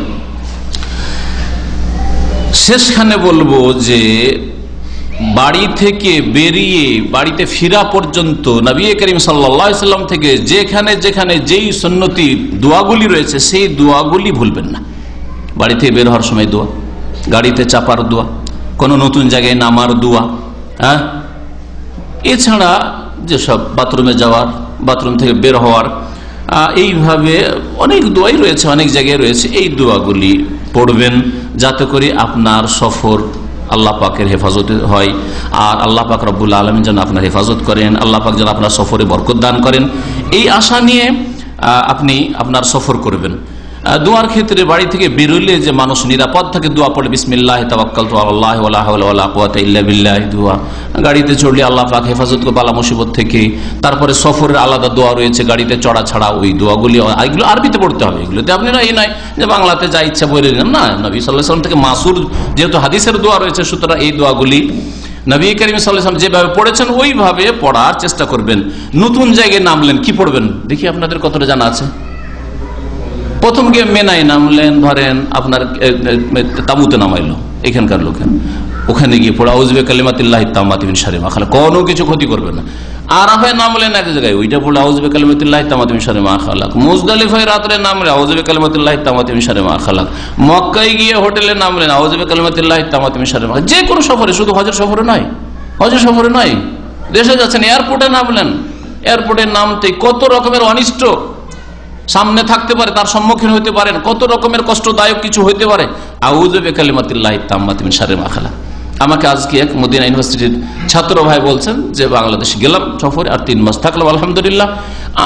শেষখানে বলবো যে বাড়ি থেকে বেরিয়ে বাড়িতে ফিরা পর্যন্ত নবী করিম সাল্লাল্লাহু আলাইহি ওয়াসাল্লাম থেকে যেখানে যেখানে যেই সুন্নতি দোয়াগুলি রয়েছে, সেই দোয়াগুলি ভুলবেন না। বাড়ি থেকে বের হওয়ার সময় দোয়া, গাড়িতে চাপার দোয়া, কোনো নতুন জায়গায় নামার দোয়া, হ্যাঁ, এছাড়া যেসব বাথরুমে যাওয়ার, বাথরুম থেকে বের হওয়ার, এইভাবে অনেক দোয়াই রয়েছে, অনেক জায়গায় রয়েছে। এই দোয়াগুলি পড়বেন যাতে করে আপনার সফর আল্লাহ পাকের হেফাজত হয়, আর আল্লাহ পাক রব্বুল আলামিন যেন আপনার হেফাজত করেন, আল্লাহ পাক যেন আপনার সফরে বরকত দান করেন, এই আশা নিয়ে আপনি আপনার সফর করবেন। দোয়ার ক্ষেত্রে বাড়ি থেকে বেরোলে যে মানুষ নিরাপদ থাকে, দোয়া পড়ে বিসমিল্লাহি তাওয়াক্কালতু আলাল্লাহি ওয়ালা হাওলা ওয়ালা কুওয়াতা ইল্লা বিল্লাহ দোয়া। গাড়িতে চড়লে আল্লাহ পাক হেফাজত করে বালা মুসিবত থেকে। তারপরে সফরের আলাদা দোয়া রয়েছে, গাড়িতে চড়া ছাড়া ওই দোয়াগুলি, এগুলো আরবিতে পড়তে হবে। এগুলোতে আপনি না এই নয় যে বাংলাতে যা ইচ্ছা বলে নেন, না, নবী সাল্লাল্লাহু আলাইহি ওয়াসাল্লাম থেকে মাসুর যেহেতু হাদিসের দোয়া রয়েছে, সুতরাং এই দোয়াগুলি নবী করিম সাল্লাল্লাহু আলাইহি ওয়াসাল্লাম যেভাবে পড়েছেন ওইভাবে পড়ার চেষ্টা করবেন। নতুন জায়গায় নামলেন, কি পড়বেন দেখি আপনাদের কতটা জানা আছে। প্রথম গিয়ে মেনায় নামলেন, ধরেন আপনার তাবুতে নামাইলো এখানকার লোকের, ওখানে গিয়ে পড়া আউযু বিকালিমাতিল্লাহি তাম্মাতি মিন শাররি মা খালাক, কোনো কিছু ক্ষতি করবে না। আরাফায় নামলেন এক জায়গায়, ওইটা পড়লে আউযু বিকালিমাতিল্লাহি তাম্মাতি মিন শাররি মা খালাক। মুজদালিফায় রাতে নামলে আউযু বিকালিমাতিল্লাহি তাম্মাতি মিন শাররি মা খালাক। মক্কায় গিয়ে হোটেলে নামলেন আউযু বিকালিমাতিল্লাহি তাম্মাতি মিন শাররি মা খালাক। যে কোনো সফরে, শুধু হজের সফরে নয়, হজের সফরে নয়, দেশে যাচ্ছেন এয়ারপোর্টে নামলেন, এয়ারপোর্টে নামতে কত রকমের অনিষ্ট সামনে থাকতে পারে, তার সম্মুখীন হইতে পারেন, কত রকমের কষ্টদায়ক কিছু হইতে পারে। আউযু বিকালিমাতিল্লাহি তাম্মাতি মিন শাররি মা খালাক। আমাকে আজকে এক মদিনা ইউনিভার্সিটির ছাত্র ভাই বলছেন যে বাংলাদেশে গেলাম সফরে, আর 3 মাস থাকলাম আলহামদুলিল্লাহ,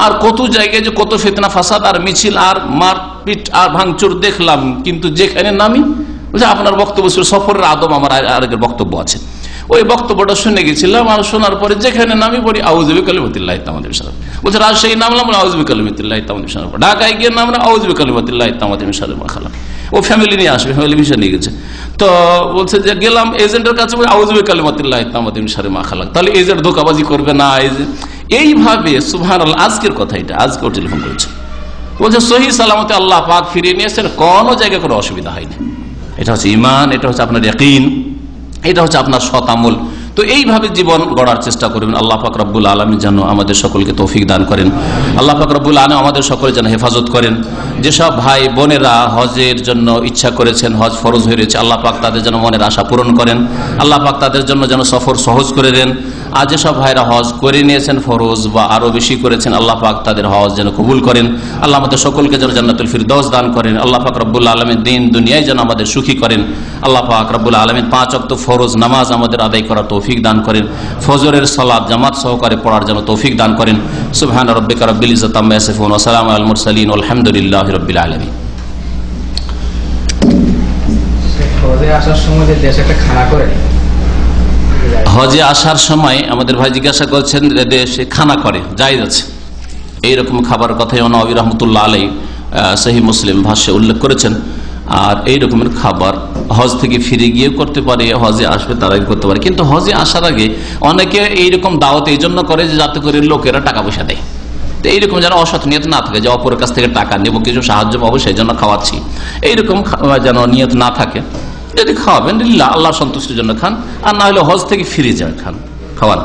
আর কত জায়গায় যে কত ফিতনা ফাসাদ আর মিছিল আর মারপিট আর ভাঙচুর দেখলাম, কিন্তু যেখানে নামি বলছে আপনার বক্তব্য ছিল সফরের আদব, আমার আরেকের বক্তব্য আছে, ওই বক্তব্যটা শুনে গেছিলাম, আর শোনার পরে যেখানে নামি পড়ি আউযু বিকালিমাতিল্লাহি তাম্মাতি মিন শাররি। বলছে রাজশাহী নামলাম আউযু বিকালিমাতিল্লাহি তাম্মাতি মিন শাররি, ঢাকায় গিয়ে নামলাম আউযু বিকালিমাতিল্লাহি তাম্মাতি মিন শাররি মা খালাক। ও ফ্যামিলি নিয়ে আসবে, ফ্যামিলি ভিসা নিয়ে গেছে, তো বলছে যে গেলাম এজেন্টের কাছে, আউযু বিকালিমাতিল্লাহি তাম্মাতি মিন শাররি মা খালাক। তাহলে এজেন্ট ধোঁকাবাজি করবে না, এইভাবে সুবহানাল্লাহ। আজকের কথা এটা, আজকেও টেলিফোন করেছে, বলছে সহি সালামতে আল্লাহ পাক ফিরিয়ে নিয়েছেন, কোনো জায়গায় কোনো অসুবিধা হয়নি। এটা হচ্ছে ঈমান, এটা হচ্ছে আপনার ইয়াকিন, এটা হচ্ছে আপনার সৎ আমল। তো এইভাবে জীবন গড়ার চেষ্টা করবেন। আল্লাহ পাক রব্বুল আলামিন যেন আমাদের সকলকে তৌফিক দান করেন, আল্লাহ পাক রব্বুল আলামিন আমাদের সকলের যেন হেফাজত করেন। যেসব ভাই বোনেরা হজের জন্য ইচ্ছা করেছেন, হজ ফরজ হয়ে রয়েছে, আল্লাহ পাক তাদের যেন মনের আশা পূরণ করেন, আল্লাহ পাক তাদের জন্য যেন সফর সহজ করে দেন। আর যেসব ভাইরা হজ করে নিয়েছেন ফরজ বা আরো বেশি করেছেন, আল্লাহ পাক তাদের হজ যেন কবুল করেন। আল্লাহ আমাদের সকলকে যেন জান্নাতুল ফিরদৌস দান করেন। আল্লাহ পাক রব্বুল আলামিন দিন দুনিয়ায় যেন আমাদের সুখী করেন। আল্লাহ পাক রব্বুল আলামিন 5 ওয়াক্ত ফরজ নামাজ আমাদের আদায় করার তৌফিক দান করেন। ফজরের সালাত জামাত সহকারে পড়ার যেন তৌফিক দান করেন। সুবহান রাব্বিকা রাব্বিল ইজ্জাতি আম্মা ইয়াসিফুন ওয়া সালামুন আলাল মুরসালিন ওয়ালহামদুলিল্লাহি রাব্বিল আলামিন। হজে আসার সময় যে দেশে একটা খানা করে, হজে আসার সময় আমাদের ভাই জিজ্ঞাসা করছেন দেশে খানা করে জায়েজ আছে, এইরকম খাবার কথাই নবী রাহমাতুল্লাহ আলাইহি সহিহ মুসলিম ভাষ্যে উল্লেখ করেছেন। আর এই রকমের খাবার হজ থেকে ফিরে গিয়ে করতে পারে, হজে আসবে তার আগে করতে পারে। কিন্তু হজে আসার আগে অনেকে এইরকম দাওয়াত এই জন্য করে যে যাতে করে লোকেরা টাকা পয়সা দেয়। তো এইরকম যেন অসৎ নিয়ত না থাকে যে অপরের কাছ থেকে টাকা নেব, কিছু সাহায্য পাবো সেই জন্য খাওয়াচ্ছি, এইরকম যেন নিয়ত না থাকে। যদি খাওয়াবেন লিল্লাহ আল্লাহর সন্তুষ্টির জন্য খান, আর না হলে হজ থেকে ফিরে যায় খাওয়ান,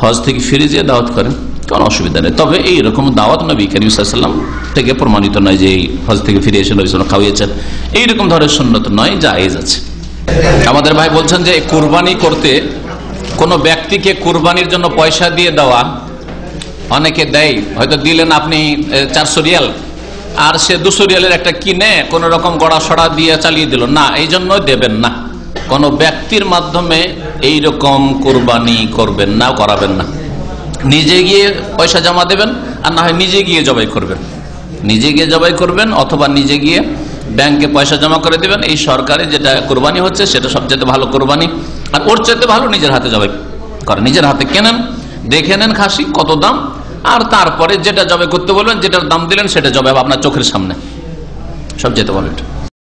হজ থেকে ফিরে যেয়ে দাওয়াত করেন, কোনো অসুবিধা নেই। তবে এইরকম দাওয়াত নবী করিম সাল্লাল্লাহু আলাইহি ওয়াসাল্লাম থেকে প্রমাণিত নয় যে এই হজ থেকে ফিরে এসে নবী সাল্লাল্লাহু আলাইহি ওয়াসাল্লাম খাওয়িয়েছেন, এইরকম ধরনের সুন্নত নয়, জায়েজ আছে। আমাদের ভাই বলছেন যে কুরবানি করতে কোনো ব্যক্তিকে কুরবানির জন্য পয়সা দিয়ে দেওয়া, অনেকে দেয়, হয়তো দিলেন আপনি 400 রিয়াল, আর সে 200 রিয়ালের একটা কিনে কোন রকম গড়া সড়া দিয়ে চালিয়ে দিল, না, এই জন্য দেবেন না। কোন ব্যক্তির মাধ্যমে এইরকম কুরবানি করবেন না, করাবেন না। নিজে গিয়ে পয়সা জমা দেবেন, আর না হয় নিজে গিয়ে জবাই করবেন, নিজে গিয়ে জবাই করবেন, অথবা নিজে গিয়ে ব্যাংকে পয়সা জমা করে দেবেন। এই সরকারি যেটা কুরবানি হচ্ছে সেটা সবচেয়ে ভালো কুরবানি, আর ওর চাইতে ভালো নিজের হাতে জবাই করেন, নিজের হাতে কেনেন, দেখে নেন খাসি কত দাম, আর তারপরে যেটা জবাই করতে বলবেন, যেটার দাম দিলেন সেটা জবাই আপনার চোখের সামনে, সবচেয়ে ভালো এটা।